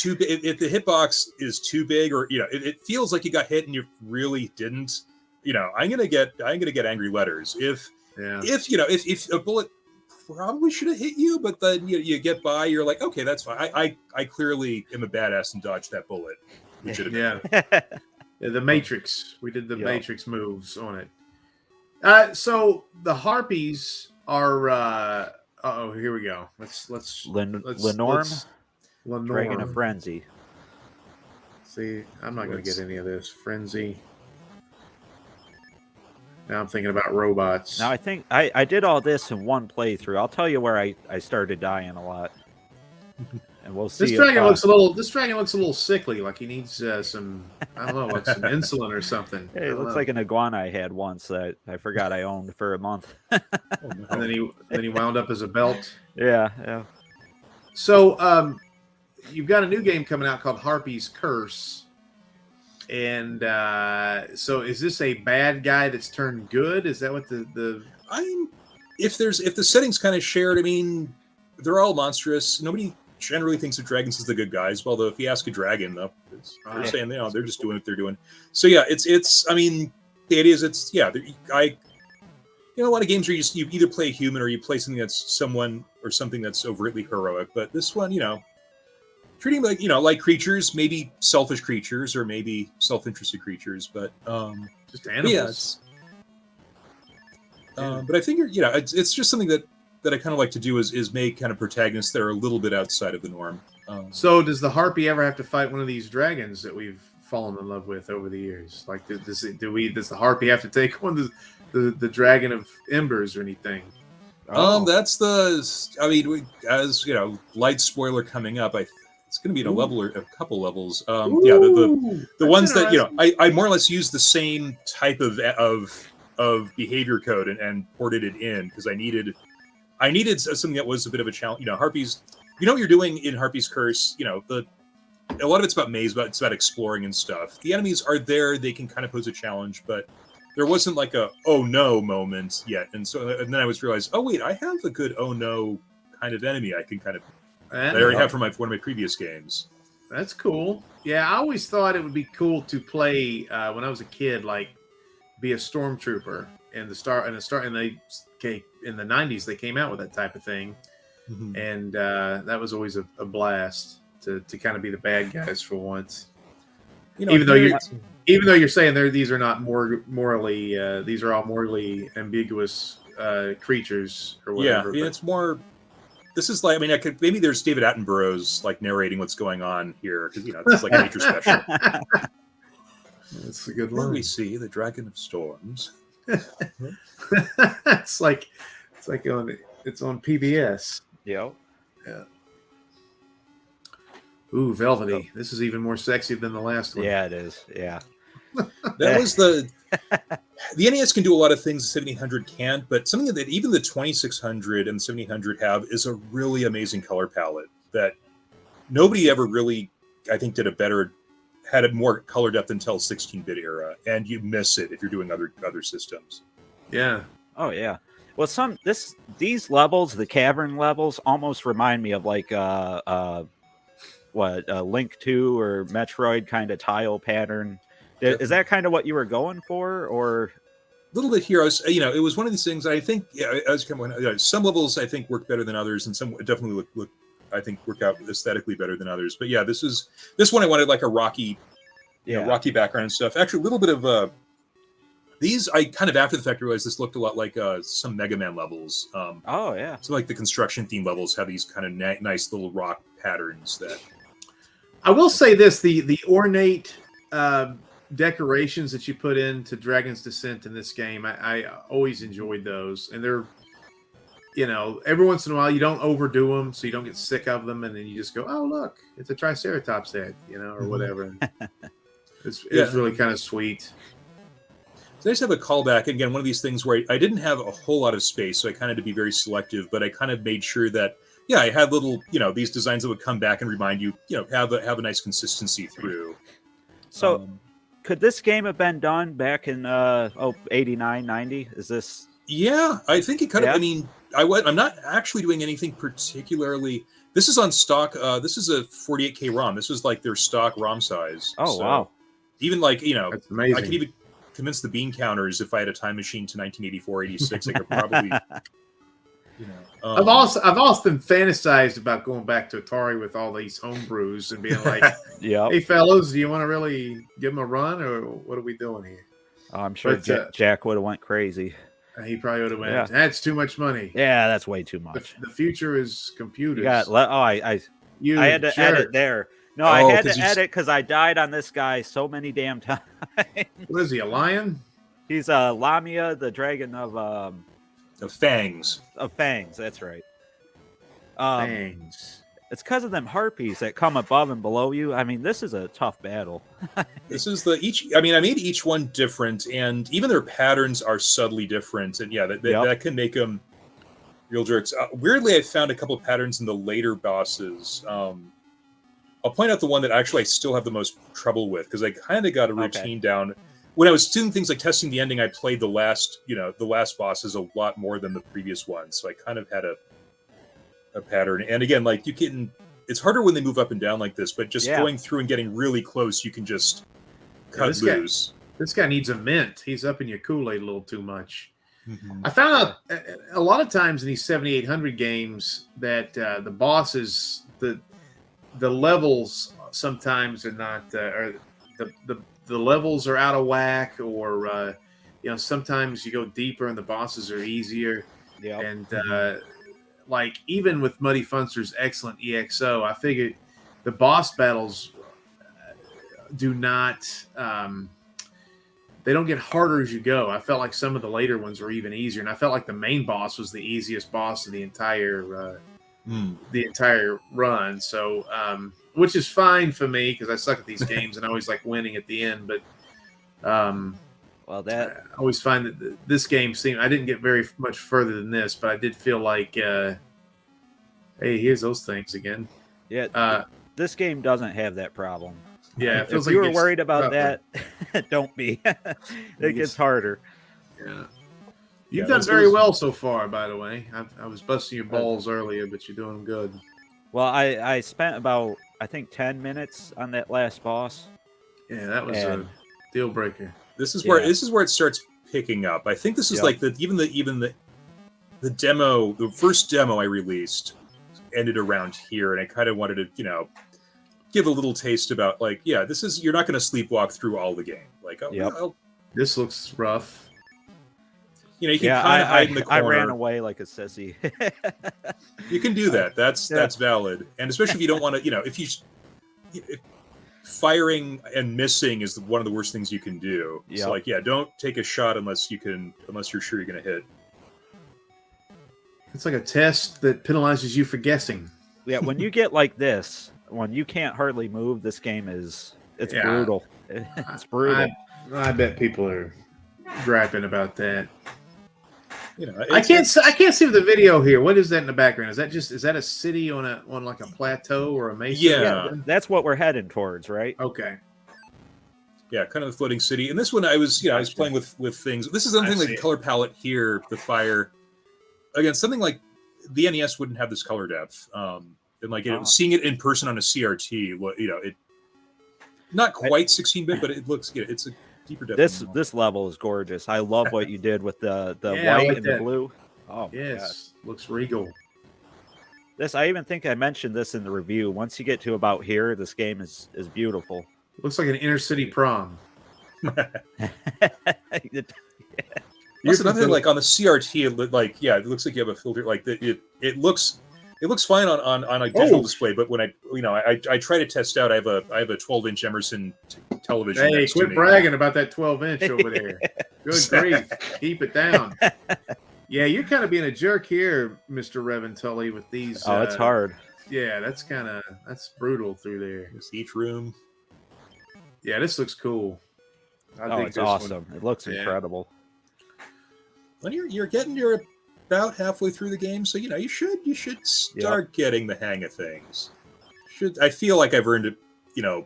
too big, or it feels like you got hit and you really didn't, I'm gonna get angry letters. If a bullet probably should have hit you, but then you get by, you're like, okay, that's fine. I clearly am a badass and dodged that bullet. Yeah, the Matrix. We did the Matrix moves on it. So the harpies are. Here we go. Let's Lenorm, Dragon of Frenzy. See, I'm not going to get any of this frenzy. Now I'm thinking about robots. Now I think I did all this in one playthrough. I'll tell you where I started dying a lot, and we'll see. This dragon looks a little sickly, like he needs some, I don't know, like some insulin or something. Hey, it looks like an iguana I had once that I forgot I owned for a month. Oh, no. And then he wound up as a belt. Yeah. So you've got a new game coming out called Harpy's Curse. And so is this a bad guy that's turned good? Is that what the if the setting's kind of shared, I mean, they're all monstrous. Nobody generally thinks of dragons as the good guys. Although if you ask a dragon, though, they're saying they're just doing what they're doing. So yeah, it's. I mean, the idea is a lot of games where you either play a human or you play something that's someone or something that's overtly heroic. But this one, treating like creatures, maybe selfish creatures or maybe self-interested creatures, but just animals. But I think it's just something that I kind of like to do is make kind of protagonists that are a little bit outside of the norm. So does the Harpy ever have to fight one of these dragons that we've fallen in love with over the years? Like, does the Harpy have to take one the dragon of embers or anything? That's as light spoiler coming up. It's going to be in a level or a couple levels. The ones that I more or less use the same type of behavior code and ported it in because I needed something that was a bit of a challenge. Harpies. What you're doing in Harpy's Curse. A lot of it's about maze, but it's about exploring and stuff. The enemies are there; they can kind of pose a challenge, but there wasn't like a oh no moment yet. And then I was realized, oh wait, I have a good oh no kind of enemy I can kind of. That I already have from one of my previous games. That's cool. Yeah, I always thought it would be cool to play when I was a kid, like be a stormtrooper. In the 90s they came out with that type of thing, and that was always a blast to kind of be the bad guys for once. Even though you're saying these are not morally these are all morally ambiguous creatures or whatever. Yeah, it's more. This is like, maybe there's David Attenborough's like narrating what's going on here because it's like a nature special. That's a good Where line. we see the Dragon of Storms. it's like it's on PBS. Yeah. Ooh, velvety. This is even more sexy than the last one. Yeah, it is. Yeah. That was the NES can do a lot of things the 1700 can't, but something that even the 2600 and the 1700 have is a really amazing color palette that nobody ever really, I think, had a more color depth until 16-bit era, and you miss it if you're doing other systems. Yeah. Oh yeah. Well, these levels, the cavern levels, almost remind me of like Link 2 or Metroid kind of tile pattern. Is that kind of what you were going for, or a little bit here? It was one of these things. I think, some levels I think work better than others, and some definitely look I think work out aesthetically better than others. But yeah, this one I wanted like a rocky, rocky background and stuff. Actually, a little bit of these. I kind of after the fact realized this looked a lot like some Mega Man levels. Oh yeah, so like the construction theme levels have these kind of nice little rock patterns that. I will say this: the ornate decorations that you put into Dragon's Descent in this game, I always enjoyed those, and they're, every once in a while you don't overdo them, so you don't get sick of them, and then you just go, oh look, it's a Triceratops head, or whatever. It's really kind of sweet. So I just have a callback again. One of these things where I didn't have a whole lot of space, so I kind of had to be very selective, but I kind of made sure that. Yeah, I had little, these designs that would come back and remind you, have a nice consistency through. So, could this game have been done back in 89, 90? Is this? Yeah, I think it could have. Yeah? I'm not actually doing anything particularly. This is on stock. This is a 48K ROM. This was like their stock ROM size. Oh, wow. Even like, That's amazing. I could even convince the bean counters if I had a time machine to 1984, 86, I could probably. I've often fantasized about going back to Atari with all these homebrews and being like, hey fellas, do you want to really give them a run, or what are we doing here? I'm sure Jack would have went crazy. He probably would have went, that's too much money. Yeah, that's way too much. The future is computers. I had to edit there. No, I had to edit because I died on this guy so many damn times. What is he, a lion? He's Lamia, the dragon The fangs. of fangs. That's right. Um, Thanks. it's because of them harpies that come above and below you. I mean, this is a tough battle. This is I made each one different, and even their patterns are subtly different. And yeah, that can make them real jerks. Weirdly, I found a couple of patterns in the later bosses. I'll point out the one that actually I still have the most trouble with, because I kind of got a routine down. When I was doing things like testing the ending, I played the last bosses a lot more than the previous ones, so I kind of had a pattern. And again, like it's harder when they move up and down like this, but just going through and getting really close, you can just cut loose. This guy needs a mint. He's up in your Kool-Aid a little too much. Mm-hmm. I found out a lot of times in these 7800 games that the bosses, the levels sometimes are not, or the levels are out of whack, or sometimes you go deeper and the bosses are easier. Yeah. And like even with Muddy Funster's excellent EXO, I figured the boss battles do not. They don't get harder as you go. I felt like some of the later ones were even easier, and I felt like the main boss was the easiest boss of the entire run. So, which is fine for me because I suck at these games and I always like winning at the end. But I always find that this game I didn't get very much further than this, but I did feel like, hey, here's those things again. Yeah, this game doesn't have that problem. Yeah, it feels like you were worried about that, don't be. It gets harder. Yeah. You've done very well so far, by the way. I was busting your balls earlier, but you're doing good. Well, I spent about, I think, 10 minutes on that last boss. Yeah, that was a deal breaker. This is where it starts picking up. I think this is like even the demo, the first demo I released ended around here, and I kind of wanted to, give a little taste about you're not going to sleepwalk through all the game. This looks rough. You can kind of hide in the corner. I ran away like a sissy. You can do that. That's valid, and especially if you don't want to. If firing and missing is one of the worst things you can do. Yep. So don't take a shot unless you're sure you're going to hit. It's like a test that penalizes you for guessing. Yeah, when you get like this, when you can't hardly move, this game it's brutal. It's brutal. I bet people are griping about that. I can't see the video here. What is that in the background? Is that a city on like a plateau or a mesa? Yeah, that's what we're heading towards, right? Okay. Yeah, kind of a floating city. And this one, I was playing with things. This is something like the color palette here, the fire. Again, something like the NES wouldn't have this color depth. And seeing it in person on a CRT, it not quite 16-bit, but it looks it's a deeper depth. This level is gorgeous. I love what you did with the white and the blue. Oh yes, looks regal. I even think I mentioned this in the review. Once you get to about here, this game is beautiful. Looks like an inner city prom. That's another thing. Like on the CRT, it looks like you have a filter. Like it looks fine on a digital display. But when I try to test out, I have a 12-inch Emerson television. Hey, quit bragging about that 12-inch over there. Good grief, keep it down. Yeah, you're kind of being a jerk here, Mr. Revontuli, with these. Oh, it's hard. Yeah, that's brutal through there. Just each room. Yeah, this looks cool. It's awesome. It looks incredible. Well, you're about halfway through the game, so you should start getting the hang of things. I feel like I've earned the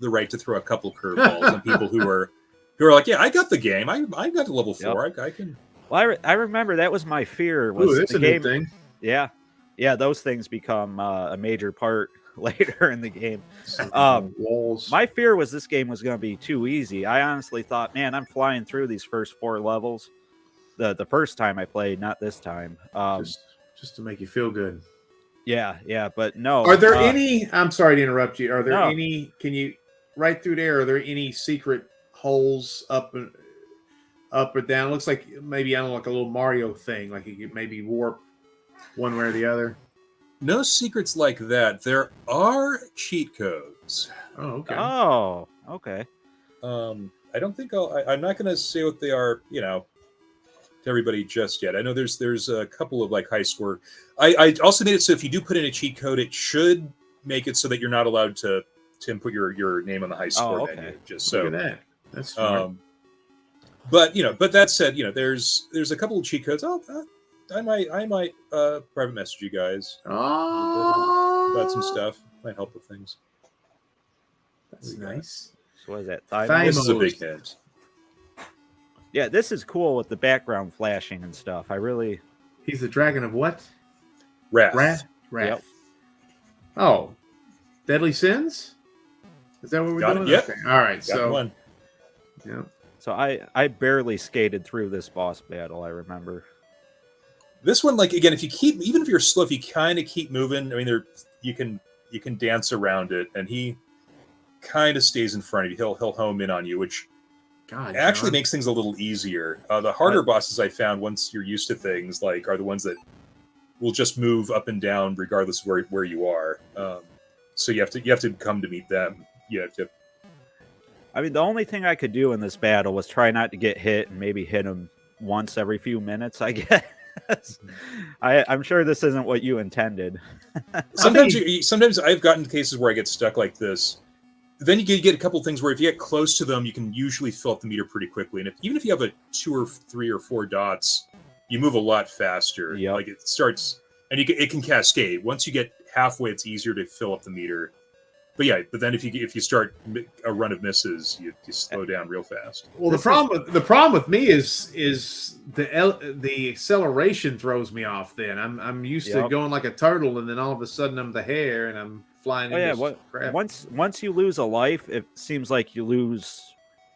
right to throw a couple curveballs on people who are like, yeah, I got the game. I got to level 4. I can. Well, I remember that was my fear. Was that's the a game? New thing. Yeah, those things become a major part later in the game. Walls. My fear was this game was going to be too easy. I honestly thought, man, I'm flying through these first 4 levels. The first time I played, not this time. Just to make you feel good. Yeah, but no. Are there any? I'm sorry to interrupt you. Are there No. any? Can you right through there? Are there any secret holes up or down? It looks like maybe like a little Mario thing. Like you could maybe warp one way or the other. No secrets like that. There are cheat codes. Oh, okay. Oh, okay. I don't think I'm not going to say what they are, to everybody just yet. I know there's a couple of like high score. I also made it so if you do put in a cheat code, it should make it so that you're not allowed to input your name on the high score menu. Just so look at that. That's smart. But that said, there's a couple of cheat codes. I might private message you guys about some stuff. Might help with things. That's nice. So what is that? This is a big hint. Yeah, this is cool with the background flashing and stuff. He's the dragon of what? Wrath. Yep. Oh, Deadly Sins? Is that what we're doing? Yep. Okay. All right. Got one. Yeah. So I barely skated through this boss battle, I remember. This one, like, again, even if you're slow, if you kind of keep moving, I mean, you can dance around it, and he kind of stays in front of you. He'll home in on you, which actually makes things a little easier. The harder bosses I found, once you're used to things, like, are the ones that will just move up and down regardless of where you are. So you have to come to meet them. You have to. I mean, the only thing I could do in this battle was try not to get hit and maybe hit him once every few minutes, I guess. I'm sure this isn't what you intended. Sometimes I've gotten cases where I get stuck like this. Then you get a couple things where if you get close to them, you can usually fill up the meter pretty quickly. And even if you have a 2 or 3 or 4 dots, you move a lot faster. Yep. Like it starts, and it can cascade. Once you get halfway, it's easier to fill up the meter. But then if you start a run of misses, you slow down real fast. Well, the problem with me is the acceleration throws me off. Then I'm used to going like a turtle, and then all of a sudden I'm the hare and I'm flying. Crap. Once you lose a life, it seems like you lose,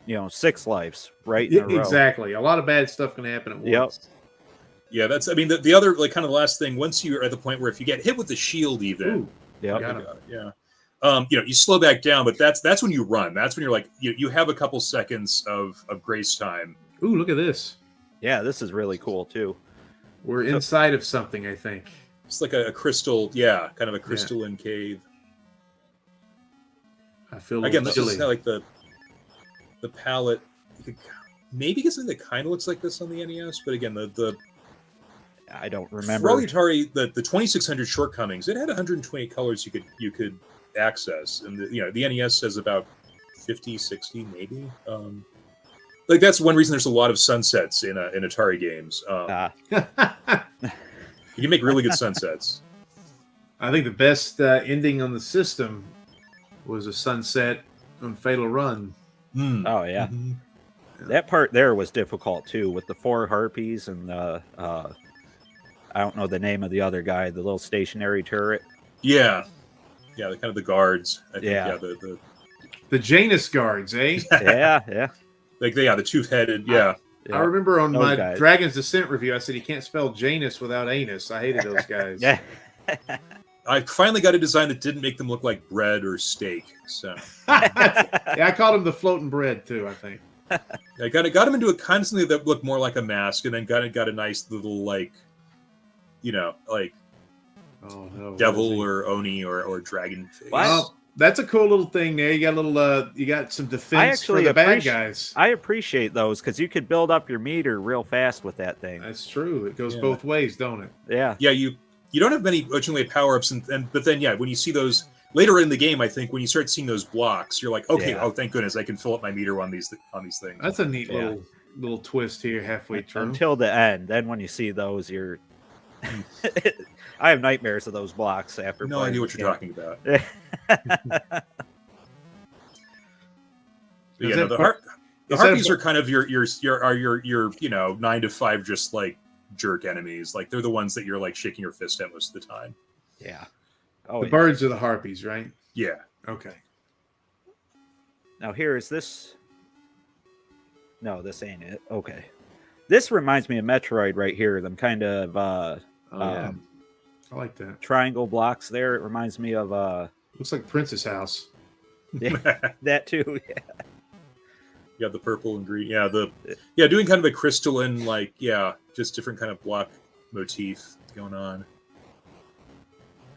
6 lives right in a row. Exactly. A lot of bad stuff can happen at once. Yeah, that's. I mean, the other like kind of last thing. Once you're at the point where if you get hit with the shield, even you slow back down, but that's when you run. That's when you're like you have a couple seconds of grace time. Ooh, look at this. Yeah, this is really cool too. We're inside of something, I think. It's like a crystal, kind of a crystalline cave. I feel again, this is kind of like the palette. You could maybe get something that kind of looks like this on the NES, but again, the I don't remember. For all Atari, the 2600 shortcomings, it had 128 colors you could access, and the NES says about 50, 60 maybe. Like that's one reason there's a lot of sunsets in Atari games. You can make really good sunsets. I think the best ending on the system was a sunset on Fatal Run. Oh yeah. Mm-hmm. That part there was difficult too, with the 4 harpies and the I don't know the name of the other guy, the little stationary turret. Yeah, the kind of the guards. I think, the Janus guards, eh? yeah. Like the two-headed. Yeah. I remember on my Dragon's Descent review, I said you can't spell Janus without anus. I hated those guys. Yeah. I finally got a design that didn't make them look like bread or steak. So I called them the floating bread too, I think. I got them into a kind of something that looked more like a mask, and then got a nice little devil or oni or dragon face. Well, that's a cool little thing there. You got a little you got some defense for the bad guys. I appreciate those because you could build up your meter real fast with that thing. That's true. It goes both ways, don't it? Yeah. Yeah, you don't have many originally power-ups, but then when you see those later in the game, I think when you start seeing those blocks, you're like, okay, oh thank goodness, I can fill up my meter on these things. That's a neat little twist here halfway through. Until the end. Then when you see those, you're I have nightmares of those blocks after. No idea what you're talking about. The harpies are kind of your 9 to 5 just like jerk enemies. Like they're the ones that you're like shaking your fist at most of the time. Yeah. The birds are the harpies, right? Yeah. Okay. Now here is this. No, this ain't it. Okay. This reminds me of Metroid right here. Them kind of I like that. Triangle blocks there. It reminds me of looks like Princess House. Yeah, that too. Yeah. Yeah, the purple and green. Yeah, doing kind of a crystalline, just different kind of block motif going on.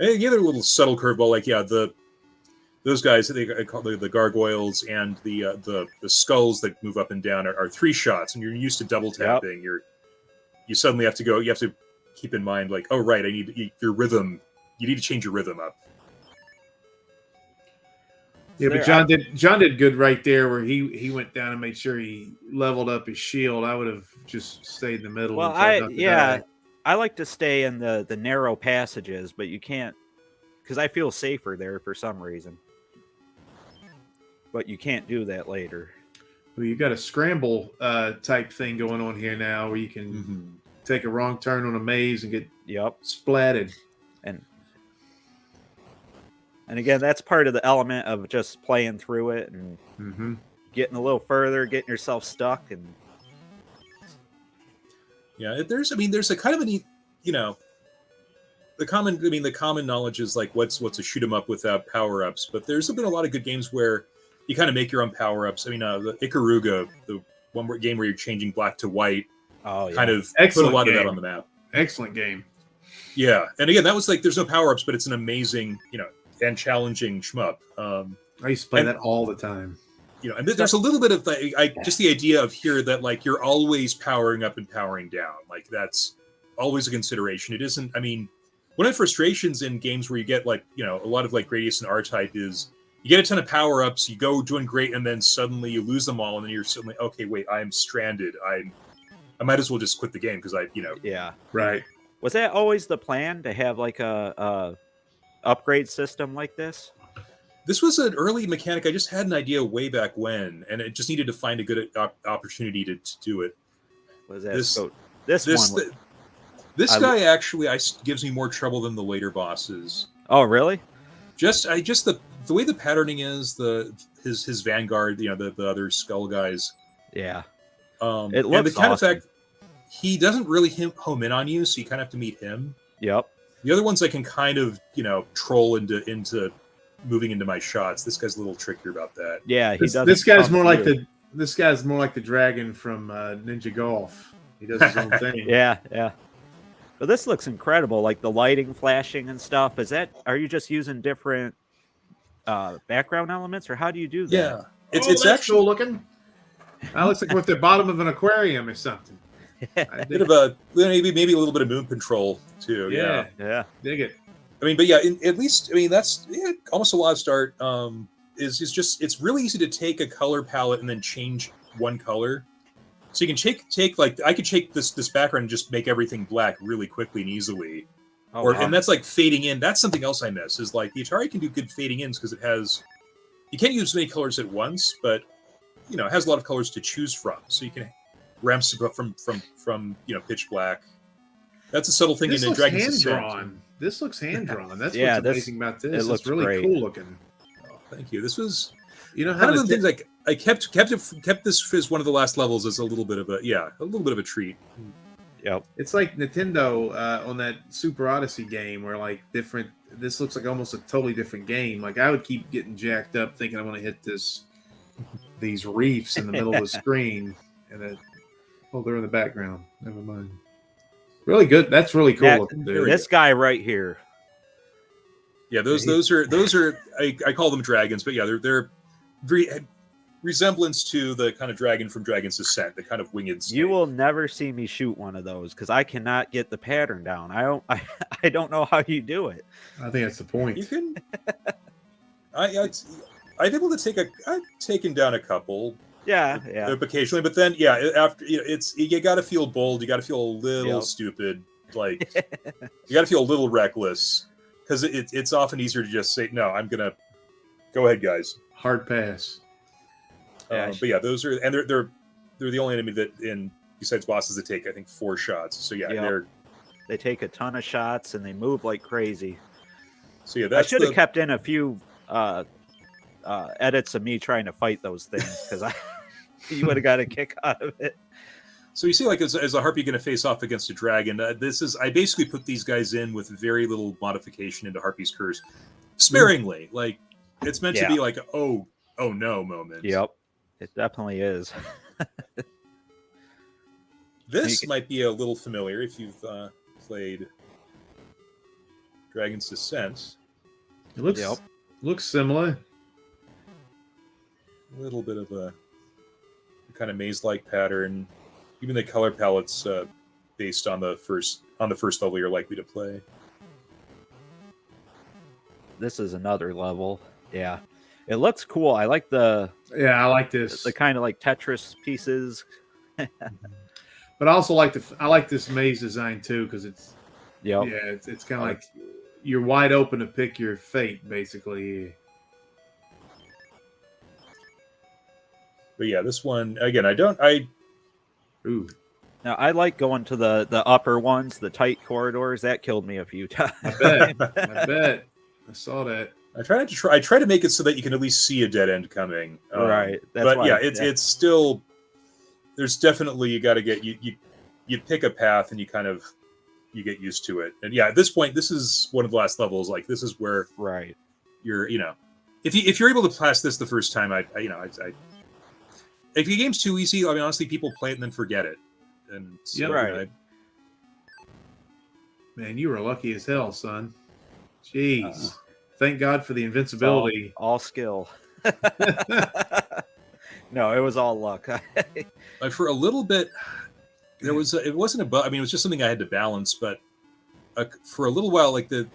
And the other little subtle curveball, those guys, I call the gargoyles and the skulls that move up and down are 3 shots, and you're used to double tapping. You suddenly have to go. You have to keep in mind, like, oh right, your rhythm. You need to change your rhythm up. Yeah, but John did good right there, where he went down and made sure he leveled up his shield. I would have just stayed in the middle. Well, and tried not to die. I like to stay in the narrow passages, but you can't, because I feel safer there for some reason. But you can't do that later. Well, you got a scramble type thing going on here now, where you can take a wrong turn on a maze and get splatted. And again, that's part of the element of just playing through it and getting a little further, getting yourself stuck. And yeah, there's a kind of a neat, the common knowledge is like what's a shoot 'em up without power ups. But there's been a lot of good games where you kind of make your own power ups. I mean, the Ikaruga, the game where you're changing black to white, kind of put a lot of that on the map. Excellent game. Yeah, and again, that was like there's no power ups, but it's an amazing, and challenging shmup. I used to play that all the time. And there's a little bit of just the idea of here that like you're always powering up and powering down. Like that's always a consideration. It isn't. I mean, one of the frustrations in games where you get like a lot of like Gradius and R-Type is you get a ton of power ups, you go doing great, and then suddenly you lose them all, and then you're suddenly okay. Wait, I'm stranded. I might as well just quit the game because Yeah. Right. Was that always the plan to have like a upgrade system like this? This was an early mechanic. I just had an idea way back when, and it just needed to find a good opportunity to do it. Was that this guy actually gives me more trouble than the later bosses. Oh, really? Just the way the patterning is, his vanguard, the other skull guys. Yeah. It looks and the kind of fact he doesn't really home in on you, so you kind of have to meet him. Yep. The other ones I can kind of troll into moving into my shots. This guy's a little trickier about that. Yeah, he does. This guy's more like the dragon from Ninja Golf. He does his own thing. Yeah. But this looks incredible, like the lighting flashing and stuff. Are you just using different background elements, or how do you do that? Yeah, it's actually cool looking. That looks like we're at the bottom of an aquarium or something. A bit of maybe a little bit of moon control too. Yeah. Dig it. I mean, but yeah, at least that's almost a Wild Start. Is just it's really easy to take a color palette and then change one color. So you can take like I could take this background and just make everything black really quickly and easily. And that's like fading in. That's something else I miss is like the Atari can do good fading ins because you can't use many colors at once, but it has a lot of colors to choose from. So you can ramp from pitch black. That's a subtle thing in a Dragon's Descent. This looks hand drawn. That's what's amazing about this. It looks it's really great. Cool looking. Oh, thank you. This was how one of the things like I kept this as one of the last levels as a little bit of a treat. Yep. It's like Nintendo on that Super Odyssey game where like this looks like almost a totally different game. Like I would keep getting jacked up thinking I want to hit these reefs in the middle of the screen and then they're in the background. Never mind. Really good. That's really cool looking, dude. This guy right here. Yeah, those are I call them dragons, but yeah, they're very resemblance to the kind of dragon from Dragon's Descent, the kind of winged snake. You will never see me shoot one of those because I cannot get the pattern down. I don't know how you do it. I think that's the point. You can. I'm able to I've taken down a couple. Yeah. Occasionally, but then after you got to feel bold. You got to feel a little stupid. Like you got to feel a little reckless because it's often easier to just say no. I'm gonna go ahead, guys. Hard pass. But yeah, those are they're the only enemy that besides bosses that take I think 4 shots. So they take a ton of shots and they move like crazy. So yeah, I should have kept in a few edits of me trying to fight those things because you would have got a kick out of it. So you see, like as a Harpy going to face off against a dragon, I basically put these guys in with very little modification into Harpy's curse, sparingly. Like it's meant to be like oh no moment. Yep, it definitely is. This might be a little familiar if you've played Dragon's Descent. It looks similar. A little bit of a kind of maze-like pattern. Even the color palettes based on the first level you're likely to play. This is another level. Yeah, it looks cool. I like the I like this. the kind of like Tetris pieces. But I also I like this maze design too because it's Yep. it's kind of like you're wide open to pick your fate basically. But yeah, this one again, Ooh. Now I like going to the upper ones, the tight corridors. That killed me a few times. I bet. I saw that. I try to make it so that you can at least see a dead end coming. Right. But yeah, it's still, there's definitely, you got to get, you pick a path and you get used to it. And yeah, at this point, this is one of the last levels. Like this is where you're, if you're able to pass this the first time, if the game's too easy, I mean, honestly, people play it and then forget it. And so, Man, you were lucky as hell, son. Jeez. Thank God for the invincibility. All skill. No, it was all luck. For a little bit, it wasn't a bug. I mean, it was just something I had to balance. But for a little while, like the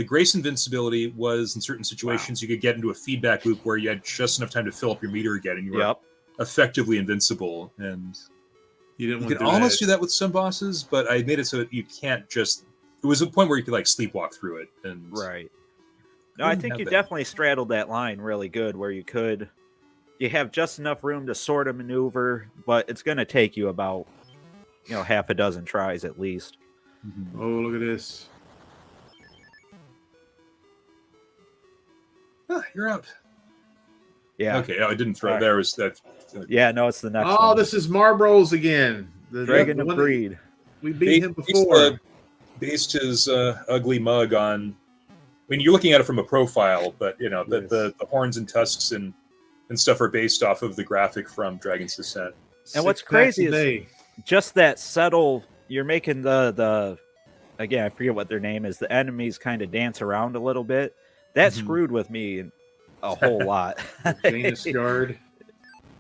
grace invincibility was in certain situations you could get into a feedback loop where you had just enough time to fill up your meter again, and you were effectively invincible. And you could almost do that with some bosses, but I made it so that you can't just. It was a point where you could like sleepwalk through it, and No, I think you definitely straddled that line really good, where you have just enough room to sort of maneuver, but it's going to take you about half a dozen tries at least. Oh, look at this! You're out. Yeah. Okay. I didn't throw. There was that. Yeah. No, it's the next. Oh, one. this is Marlboro's again. The Dragon of Greed. We beat him before. Based his ugly mug on. I mean, you're looking at it from a profile, but the horns and tusks and stuff are based off of the graphic from Dragon's Descent. And what's crazy is just that subtle. You're making the again, I forget what their name is. The enemies kind of dance around a little bit. That screwed with me a whole lot. Janus Guard.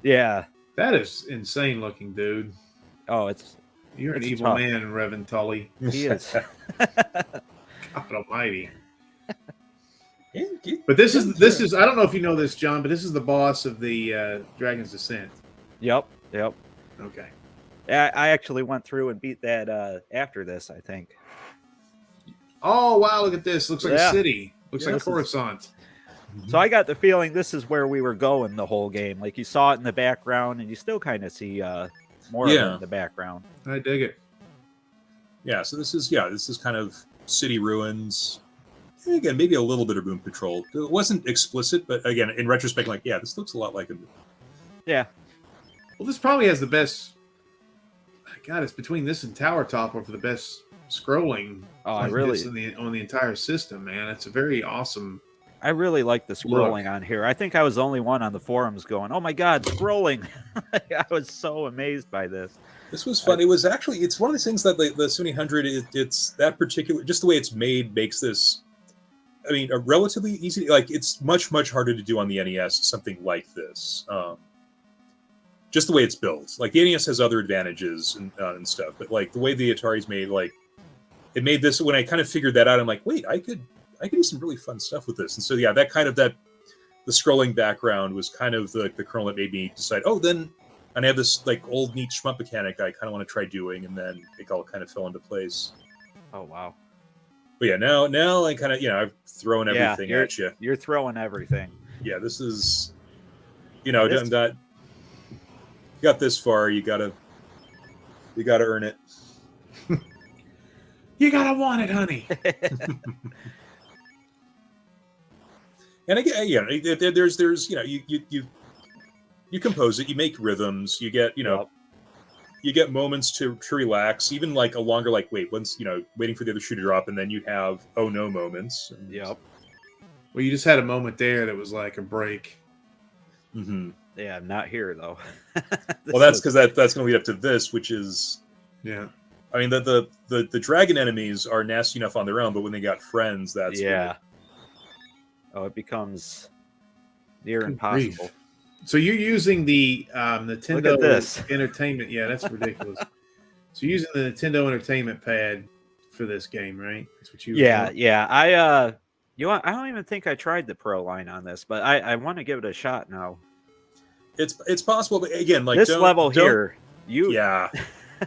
Yeah, that is insane looking, dude. Oh, you're an evil man, Revontuli. He is. God Almighty. But this is I don't know if you know this, John, but this is the boss of the Dragon's Descent. Yep. Okay. I actually went through and beat that after this, I think. Oh wow! Look at this. Looks like a city. Looks like Coruscant. So I got the feeling this is where we were going the whole game. Like you saw it in the background, and you still kind of see more of it in the background. I dig it. Yeah. So this is kind of city ruins. And again, maybe a little bit of room patrol. It wasn't explicit, but again, in retrospect, like, yeah, this looks a lot like a. Yeah. Well, this probably has the best. God, it's between this and Tower Topper for the best scrolling. Oh, really? On the entire system, man. It's a very awesome. I really like the scrolling on here. I think I was the only one on the forums going, "Oh my God, scrolling!" I was so amazed by this. This was fun. It was actually, it's one of those things that the 7800, it's that particular, just the way it's made makes this, I mean, a relatively easy, like it's much, much harder to do on the NES, something like this. Just the way it's built. Like the NES has other advantages and stuff, but like the way the Atari's made, like it made this, when I kind of figured that out, I'm like, wait, I could do some really fun stuff with this. And so, yeah, the scrolling background was kind of the kernel that made me decide, and I have this like old neat shmup mechanic I kind of want to try doing, and then it all kind of fell into place. Oh, wow. But yeah, now I kind of, I've thrown everything at you. You're throwing everything. Yeah, this is, I'm not, you got this far, you gotta earn it. You gotta want it, honey. And again, there's you compose it, you make rhythms, you get you get moments to relax, even like a longer waiting for the other shoe to drop, and then you have oh no moments. Yep. Well, you just had a moment there that was like a break. Mm-hmm. Yeah, I'm not here though. Well, that's because that's going to lead up to this, which is I mean the dragon enemies are nasty enough on their own, but when they got friends, that's Oh, it becomes near impossible. So you're using the Nintendo Look at this. Entertainment. Yeah, that's ridiculous. So you're using the Nintendo Entertainment Pad for this game, right? That's what you. Yeah. I I don't even think I tried the Pro line on this, but I want to give it a shot now. It's possible, but again, like this level here, yeah.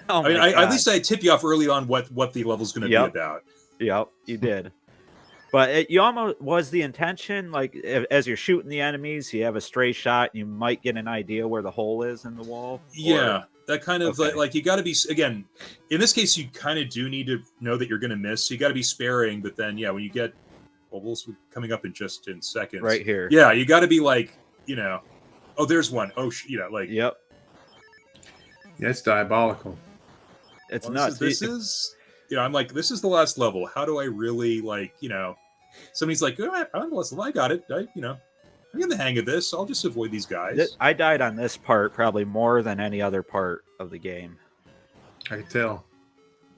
Oh I mean, my at least I tipped you off early on what the level's going to be about. Yep, you did. But you almost was the intention, like as you're shooting the enemies, you have a stray shot, you might get an idea where the hole is in the wall. Yeah, that kind of like you got to be, again, in this case, you kind of do need to know that you're going to miss. So you got to be sparing, but then when you get bubbles coming up in seconds, right here. Yeah, you got to be like, oh, there's one. Oh, like yep. Yeah, it's diabolical. It's nuts. This is I'm like, this is the last level. How do I really somebody's like, oh, I'm the last level. I got it. I'm in the hang of this. I'll just avoid these guys. I died on this part probably more than any other part of the game. I can tell.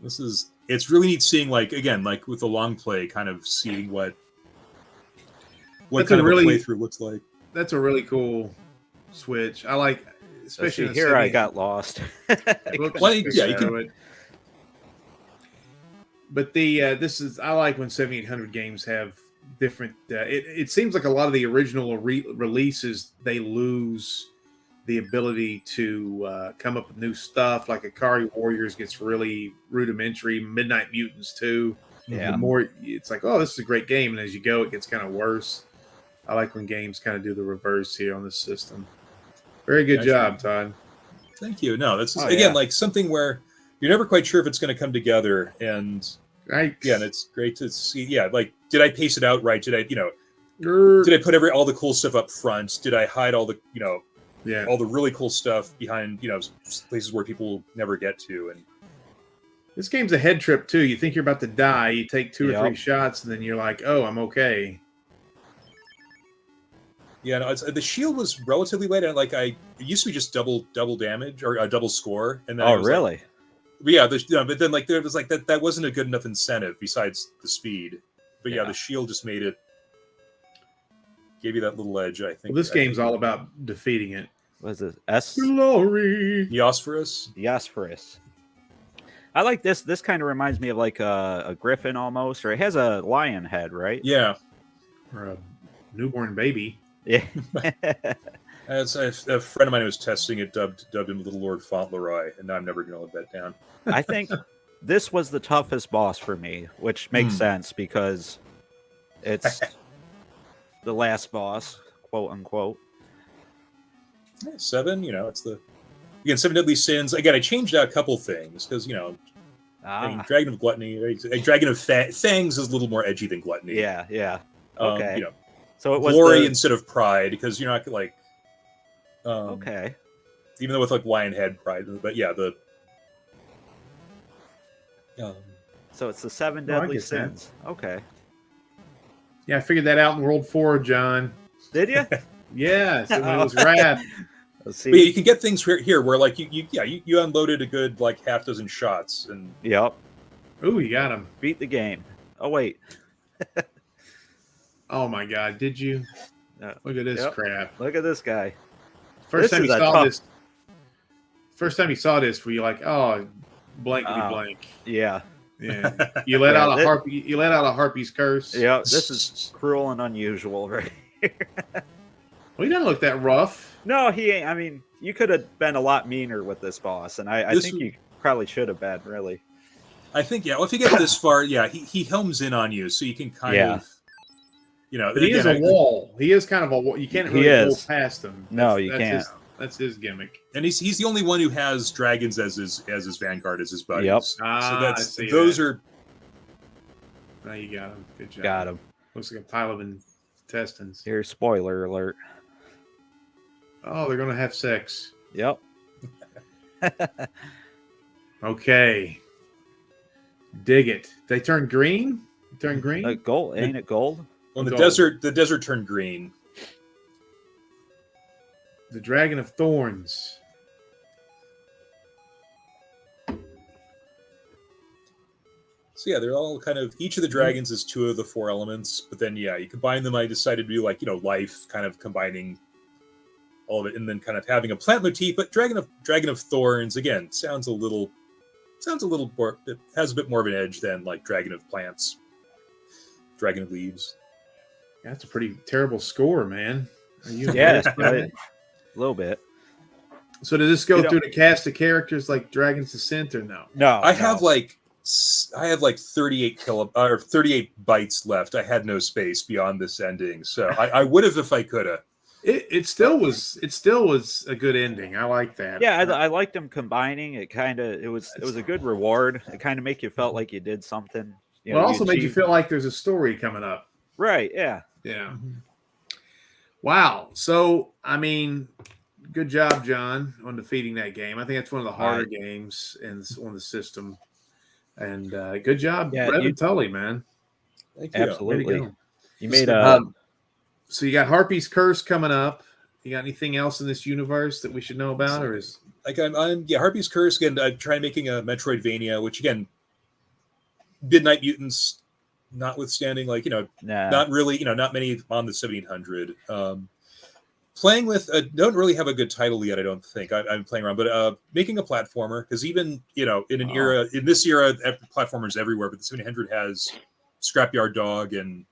It's really neat seeing, again, with the long play, kind of seeing what kind of a playthrough looks like. That's a really cool switch. I like, especially here. I got lost. You can. But I like when 7800 games have different. It seems like a lot of the original releases, they lose the ability to come up with new stuff. Like Atari Warriors gets really rudimentary. Midnight Mutants too. Yeah. The more it's like, oh, this is a great game, and as you go, it gets kind of worse. I like when games kind of do the reverse here on this system. Very good job, Todd. Thank you. No, that's again like something where you're never quite sure if it's going to come together, and right. Yeah, and it's great to see. Yeah, did I pace it out right? Did I, did I put all the cool stuff up front? Did I hide all the, all the really cool stuff behind, places where people never get to? And this game's a head trip too. You think you're about to die, you take 2 or 3 shots, and then you're like, oh, I'm okay. Yeah, no, the shield was relatively late, and it used to be just double damage or a double score, and then really? Yeah, but then there was that wasn't a good enough incentive besides the speed. But the shield just gave you that little edge, I think. Well, this game's all about defeating it. What is it? S? Glory. Yosphorus. I like this. This kind of reminds me of a griffin almost, or it has a lion head, right? Yeah. Or a newborn baby. Yeah. As a friend of mine who was testing it dubbed him Little Lord Fauntleroy, and now I'm never going to let that down. I think this was the toughest boss for me, which makes sense because it's the last boss, quote unquote. 7, it's the 7 Deadly Sins. Again, I changed out a couple things because Dragon of Gluttony, Dragon of Fangs is a little more edgy than Gluttony. Yeah. Okay. So it was glory instead of pride, because you're not okay. Even though with Lionhead pride, but so it's the 7 Deadly Sins. Okay. Yeah, I figured that out in World 4, John. Did you? Yes, when it was Wrath. Let's see. But you can get things here where you unloaded a good half dozen shots and. Yep. Ooh, you got him. Beat the game. Oh wait. Oh my God! Did you? Look at this crap. Look at this guy. First time you saw this, were you like, oh, blankety blank? Yeah. Yeah. You let out a harpy. You let out a harpy's curse. Yeah. This is cruel and unusual, right here. Well, he doesn't look that rough. No, he ain't. I mean, you could have been a lot meaner with this boss, and I think you probably should have been, really. I think, well, if you get this far, he helms in on you, so you can kind of. But he is a wall. He is kind of a wall. You can't really go past him. No, you can't. That's his gimmick. And he's the only one who has dragons as his vanguard, as his buddies. Yep. So those are. Now you got him. Good job. Got him. Looks like a pile of intestines. Here's spoiler alert. Oh, they're gonna have sex. Yep. Okay. Dig it. They turn green. Turn green. Gold, ain't it gold? Well, the desert turned green. The Dragon of Thorns. So yeah, they're all kind of, each of the dragons is 2 of the 4 elements, but then you combine them. I decided to do life, kind of combining all of it, and then kind of having a plant motif. But Dragon of Thorns again sounds a little more. It has a bit more of an edge than like Dragon of Plants, Dragon of Leaves. That's a pretty terrible score, man. Are you Yeah, embarrassed by that? a little bit. So does this go through the cast of characters like Dragon's Descent or no? No, I have like 38 or 38 bytes left. I had no space beyond this ending, so I would have if I could have. It still was a good ending. I like that. Yeah, I liked them combining. It was a good reward. It kind of make you felt like you did something. Well, it also made you feel like there's a story coming up. Right. Yeah. Yeah. Mm-hmm. Wow. So I mean, good job, John, on defeating that game. I think that's one of the harder games on the system. And good job, Revontuli, man. Thank you. Absolutely. You made So you got Harpy's Curse coming up. You got anything else in this universe that we should know about, or is like Harpy's Curse again? I'm trying making a Metroidvania, which again, Midnight Mutants, notwithstanding, like not really, not many on the 1700. Playing with don't really have a good title yet. I don't think I'm playing around, but making a platformer, because even in this era, platformers everywhere, but the 1700 has Scrapyard Dog and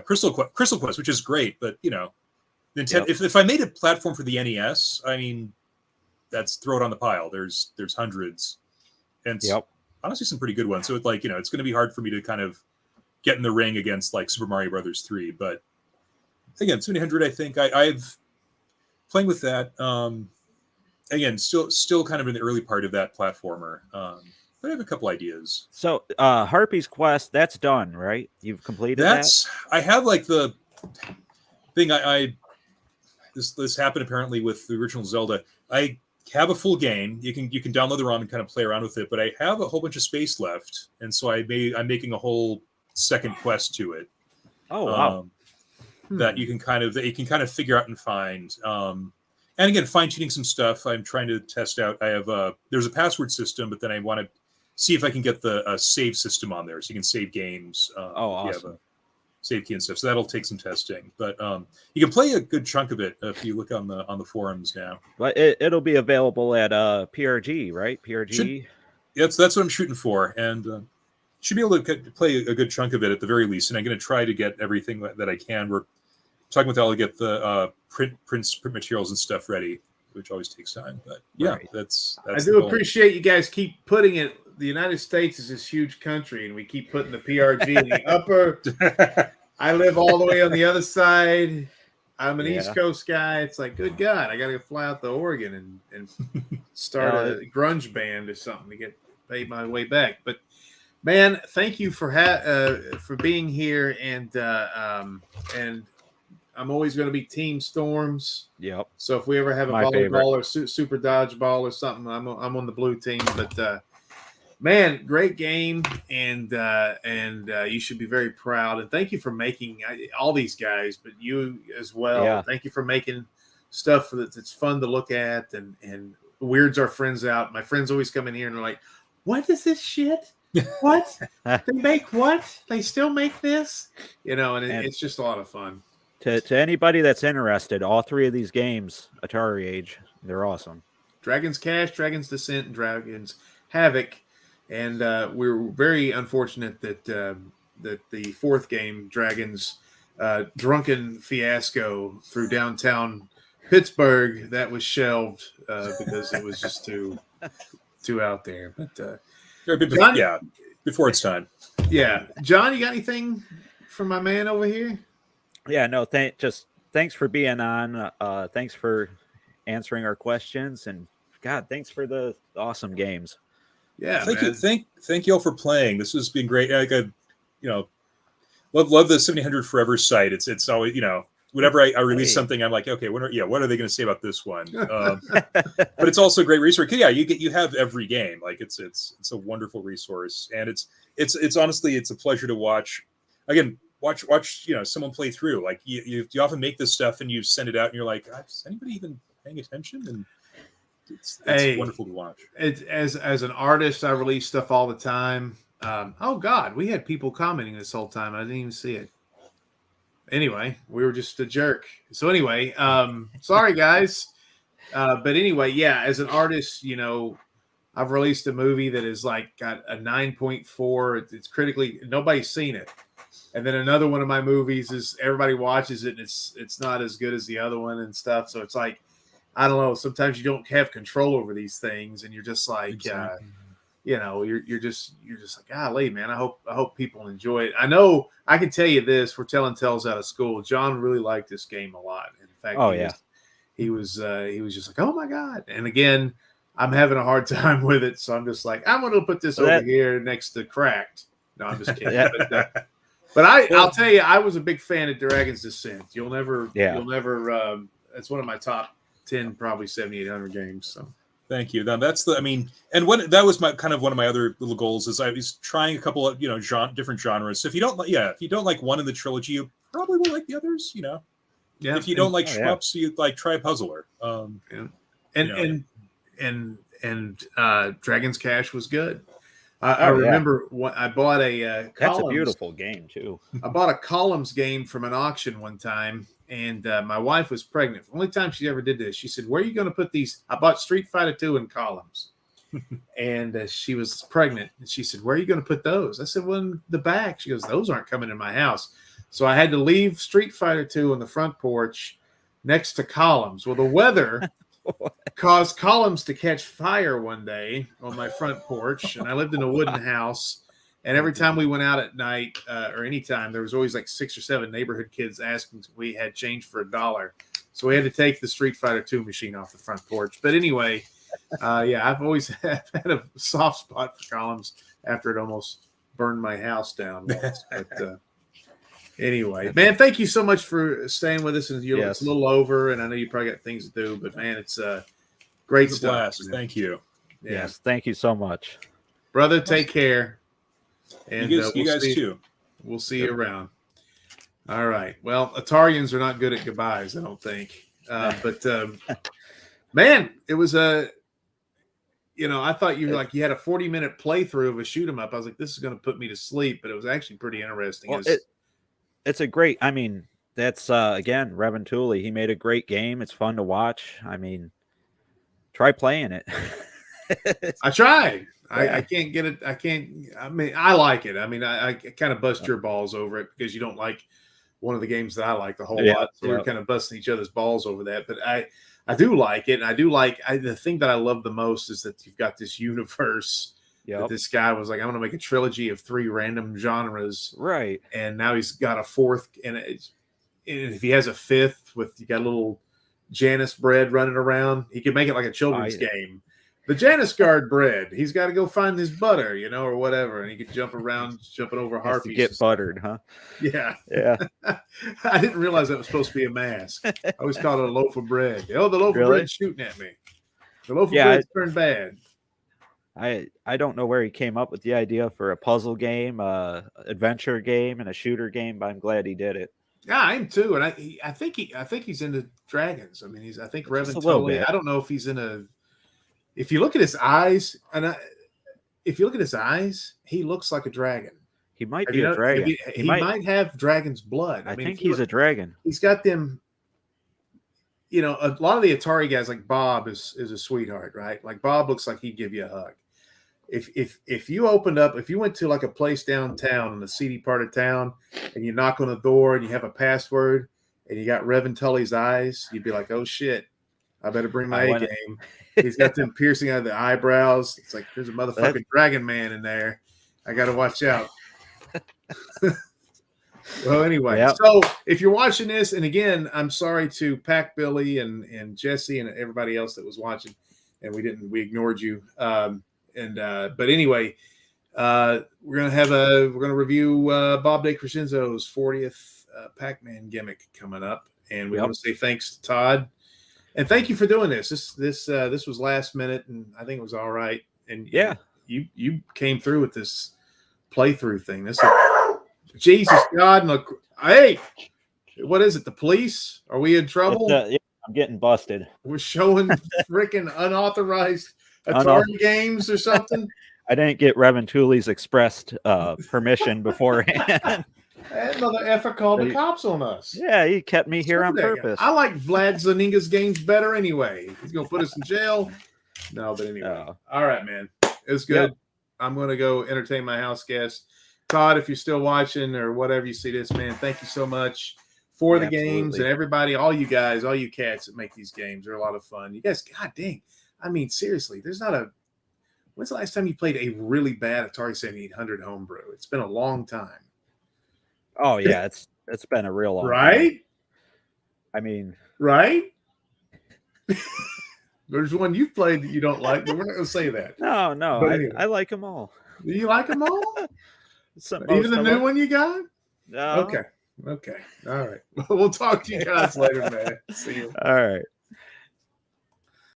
Crystal Quest, which is great, but Nintendo. If I made a platform for the NES, I mean, that's throw it on the pile. There's hundreds, and honestly some pretty good ones. So it's like it's going to be hard for me to kind of get in the ring against like Super Mario Brothers 3, but again, 1700. I think I've playing with that. Again, still kind of in the early part of that platformer. But I have a couple ideas. So Harpy's Quest, that's done, right? You've completed that? I have like the thing this happened apparently with the original Zelda. I have a full game. You can download the ROM and kind of play around with it, but I have a whole bunch of space left, and so I'm making a whole second quest to it. Oh wow. That you can kind of figure out and find. And again, fine-tuning some stuff. I'm trying to test out. I have there's a password system, but then I want to see if I can get the save system on there, so you can save games. Awesome! You have a save key and stuff. So that'll take some testing, but you can play a good chunk of it if you look on the forums now. But it'll be available at PRG, right? PRG. That's what I'm shooting for, and should be able to play a good chunk of it at the very least. And I'm going to try to get everything that I can. We're talking with Al to get the print materials and stuff ready, which always takes time. But yeah, right. that's I do appreciate you guys keep putting it. The United States is this huge country, and we keep putting the PRG in the upper. I live all the way on the other side. I'm an East Coast guy. It's like, good God, I got to fly out to Oregon and start a grunge band or something to get paid my way back. But man, thank you for being here, and I'm always going to be Team Storms. Yep. So if we ever have a volleyball or super dodgeball or something, I'm on the blue team. But man, great game, and you should be very proud. And thank you for making all these guys, but you as well. Yeah. Thank you for making stuff that's fun to look at and weirds our friends out. My friends always come in here and they're like, "What is this shit? What? They make what? They still make this?" And it's just a lot of fun. To anybody that's interested, all three of these games, Atariage, they're awesome. Dragon's Cash, Dragon's Descent, and Dragon's Havoc. And we're very unfortunate that the fourth game, Dragon's Drunken Fiasco through downtown Pittsburgh, that was shelved because it was just too out there. But John, before it's time. Yeah, John, you got anything from my man over here? Yeah, no, thanks for being on. Thanks for answering our questions, and God, thanks for the awesome games. Yeah, thank man. you, thank you all for playing. This has been great. Like love the 1700 Forever site. It's always whenever I release something, I'm like, okay, what are they going to say about this one? But it's also a great resource. Yeah, you have every game. Like it's a wonderful resource, and it's honestly it's a pleasure to watch. Again, watch someone play through. Like you often make this stuff and you send it out, and you're like, is anybody even paying attention? And it's wonderful to watch. As an artist, I release stuff all the time. Oh God, we had people commenting this whole time. I didn't even see it. anyway, we were just a jerk. So anyway, sorry guys. But anyway, yeah, as an artist, you know, I've released a movie that is like got a 9.4. It's critically, nobody's seen it. And then another one of my movies is everybody watches it and it's not as good as the other one and stuff. So it's like, I don't know. Sometimes you don't have control over these things, and you're just like, Exactly. you know, you're just like, golly, man. I hope people enjoy it. I know I can tell you this. We're telling tales out of school. John really liked this game a lot. In fact, he was just like, oh my god. And again, I'm having a hard time with it, so I'm just like, I'm going to put this over here next to Cracked. No, I'm just kidding. But I'll tell you, I was a big fan of Dragon's Descent. You'll never. It's one of my top 10, probably 7,800 games. So thank you. Now that's and what that was my kind of one of my other little goals is I was trying a couple of different genres. So if you don't like one in the trilogy, you probably will like the others. You know, if you don't like shmups, you like try Puzzler. And Dragon's Cash was good. I remember I bought a Columns. That's a beautiful game too. I bought a Columns game from an auction one time, and my wife was pregnant. The only time she ever did this, she said, "Where are you going to put these?" I bought Street Fighter 2 in Columns, and she was pregnant, and she said, "Where are you going to put those?" I said, "Well, in the back." She goes, "Those aren't coming in my house." So I had to leave Street Fighter 2 on the front porch next to Columns. Well, the weather caused Columns to catch fire one day on my front porch, and I lived in a wooden house. And every time we went out at night or anytime, there was always like 6 or 7 neighborhood kids asking if we had change for $1. So we had to take the Street Fighter 2 machine off the front porch. But anyway, I've always had a soft spot for Columns after it almost burned my house down once. But anyway, man, thank you so much for staying with us. And it's a little over, and I know you probably got things to do, but man, it's great stuff. Blast. Thank you. Yeah. Yes, thank you so much, brother. Take care, and you guys too. We'll see you around. All right. Well, Atarians are not good at goodbyes, I don't think. But man, it was I thought you had a 40-minute playthrough of a shoot 'em up. I was like, this is going to put me to sleep, but it was actually pretty interesting. Well, it's a great. I mean, that's again Revontuli. He made a great game. It's fun to watch. I mean, try playing it. I tried. I can't get it. I mean, I like it. I mean, I kind of bust your balls over it because you don't like one of the games that I like a whole lot. So we're kind of busting each other's balls over that. But I do like it. And I do like the thing that I love the most is that you've got this universe. That this guy was like, I'm going to make a trilogy of 3 random genres. Right. And now he's got a 4th. And if he has a 5th you got a little Janus bread running around, he could make it like a children's game. The Janus guard bread, he's got to go find his butter, or whatever. And he could jump around, jumping over Harpy. Get buttered, huh? Yeah. Yeah. I didn't realize that was supposed to be a mask. I always called it a loaf of bread. Oh, the loaf of bread's shooting at me. The loaf of bread's turned bad. I don't know where he came up with the idea for a puzzle game, adventure game, and a shooter game, but I'm glad he did it. Yeah, I am too, and I think he's into dragons. I mean, I think Revontuli. I don't know if he's in a. If you look at his eyes, he looks like a dragon. He might be a dragon. He might have dragon's blood. I think he's a dragon. He's got them. A lot of the Atari guys, like Bob, is a sweetheart, right? Like Bob looks like he'd give you a hug. If you went to like a place downtown in the seedy part of town, and you knock on the door and you have a password and you got Revontuli's eyes, you'd be like, oh shit, I better bring my A game. He's got them piercing out of the eyebrows. It's like there's a motherfucking dragon man in there. I got to watch out. Well, anyway, so if you're watching this, and again, I'm sorry to Pack Billy and Jesse and everybody else that was watching, and we ignored you. But anyway, we're gonna review Bob DeCrescenzo's 40th Pac-Man gimmick coming up, and we want to say thanks to Todd, and thank you for doing this. This was last minute, and I think it was all right. And you came through with this playthrough thing. This. Jesus God, look! Hey, what is it? The police? Are we in trouble? I'm getting busted. We're showing freaking unauthorized Atari games or something. I didn't get Revontuli's expressed permission beforehand. That mother effer called the cops on us. Yeah, he kept me here on purpose. I like Vlad Zaninga's games better anyway. He's gonna put us in jail. No, but anyway. Oh. All right, man. It was good. Yep. I'm gonna go entertain my house guest. Todd, if you're still watching or whatever you see this, man, thank you so much for the games and everybody, all you guys, all you cats that make these games. They're a lot of fun. You guys, god dang. I mean, seriously, when's the last time you played a really bad Atari 7800 homebrew? It's been a long time. Oh yeah, it's been a real long right? time. I mean, right? There's one you've played that you don't like, but we're not going to say that. No, anyway. I like them all. Do you like them all? Even the new one you got? No. Okay. All right. We'll talk to you guys later, man. See you. All right.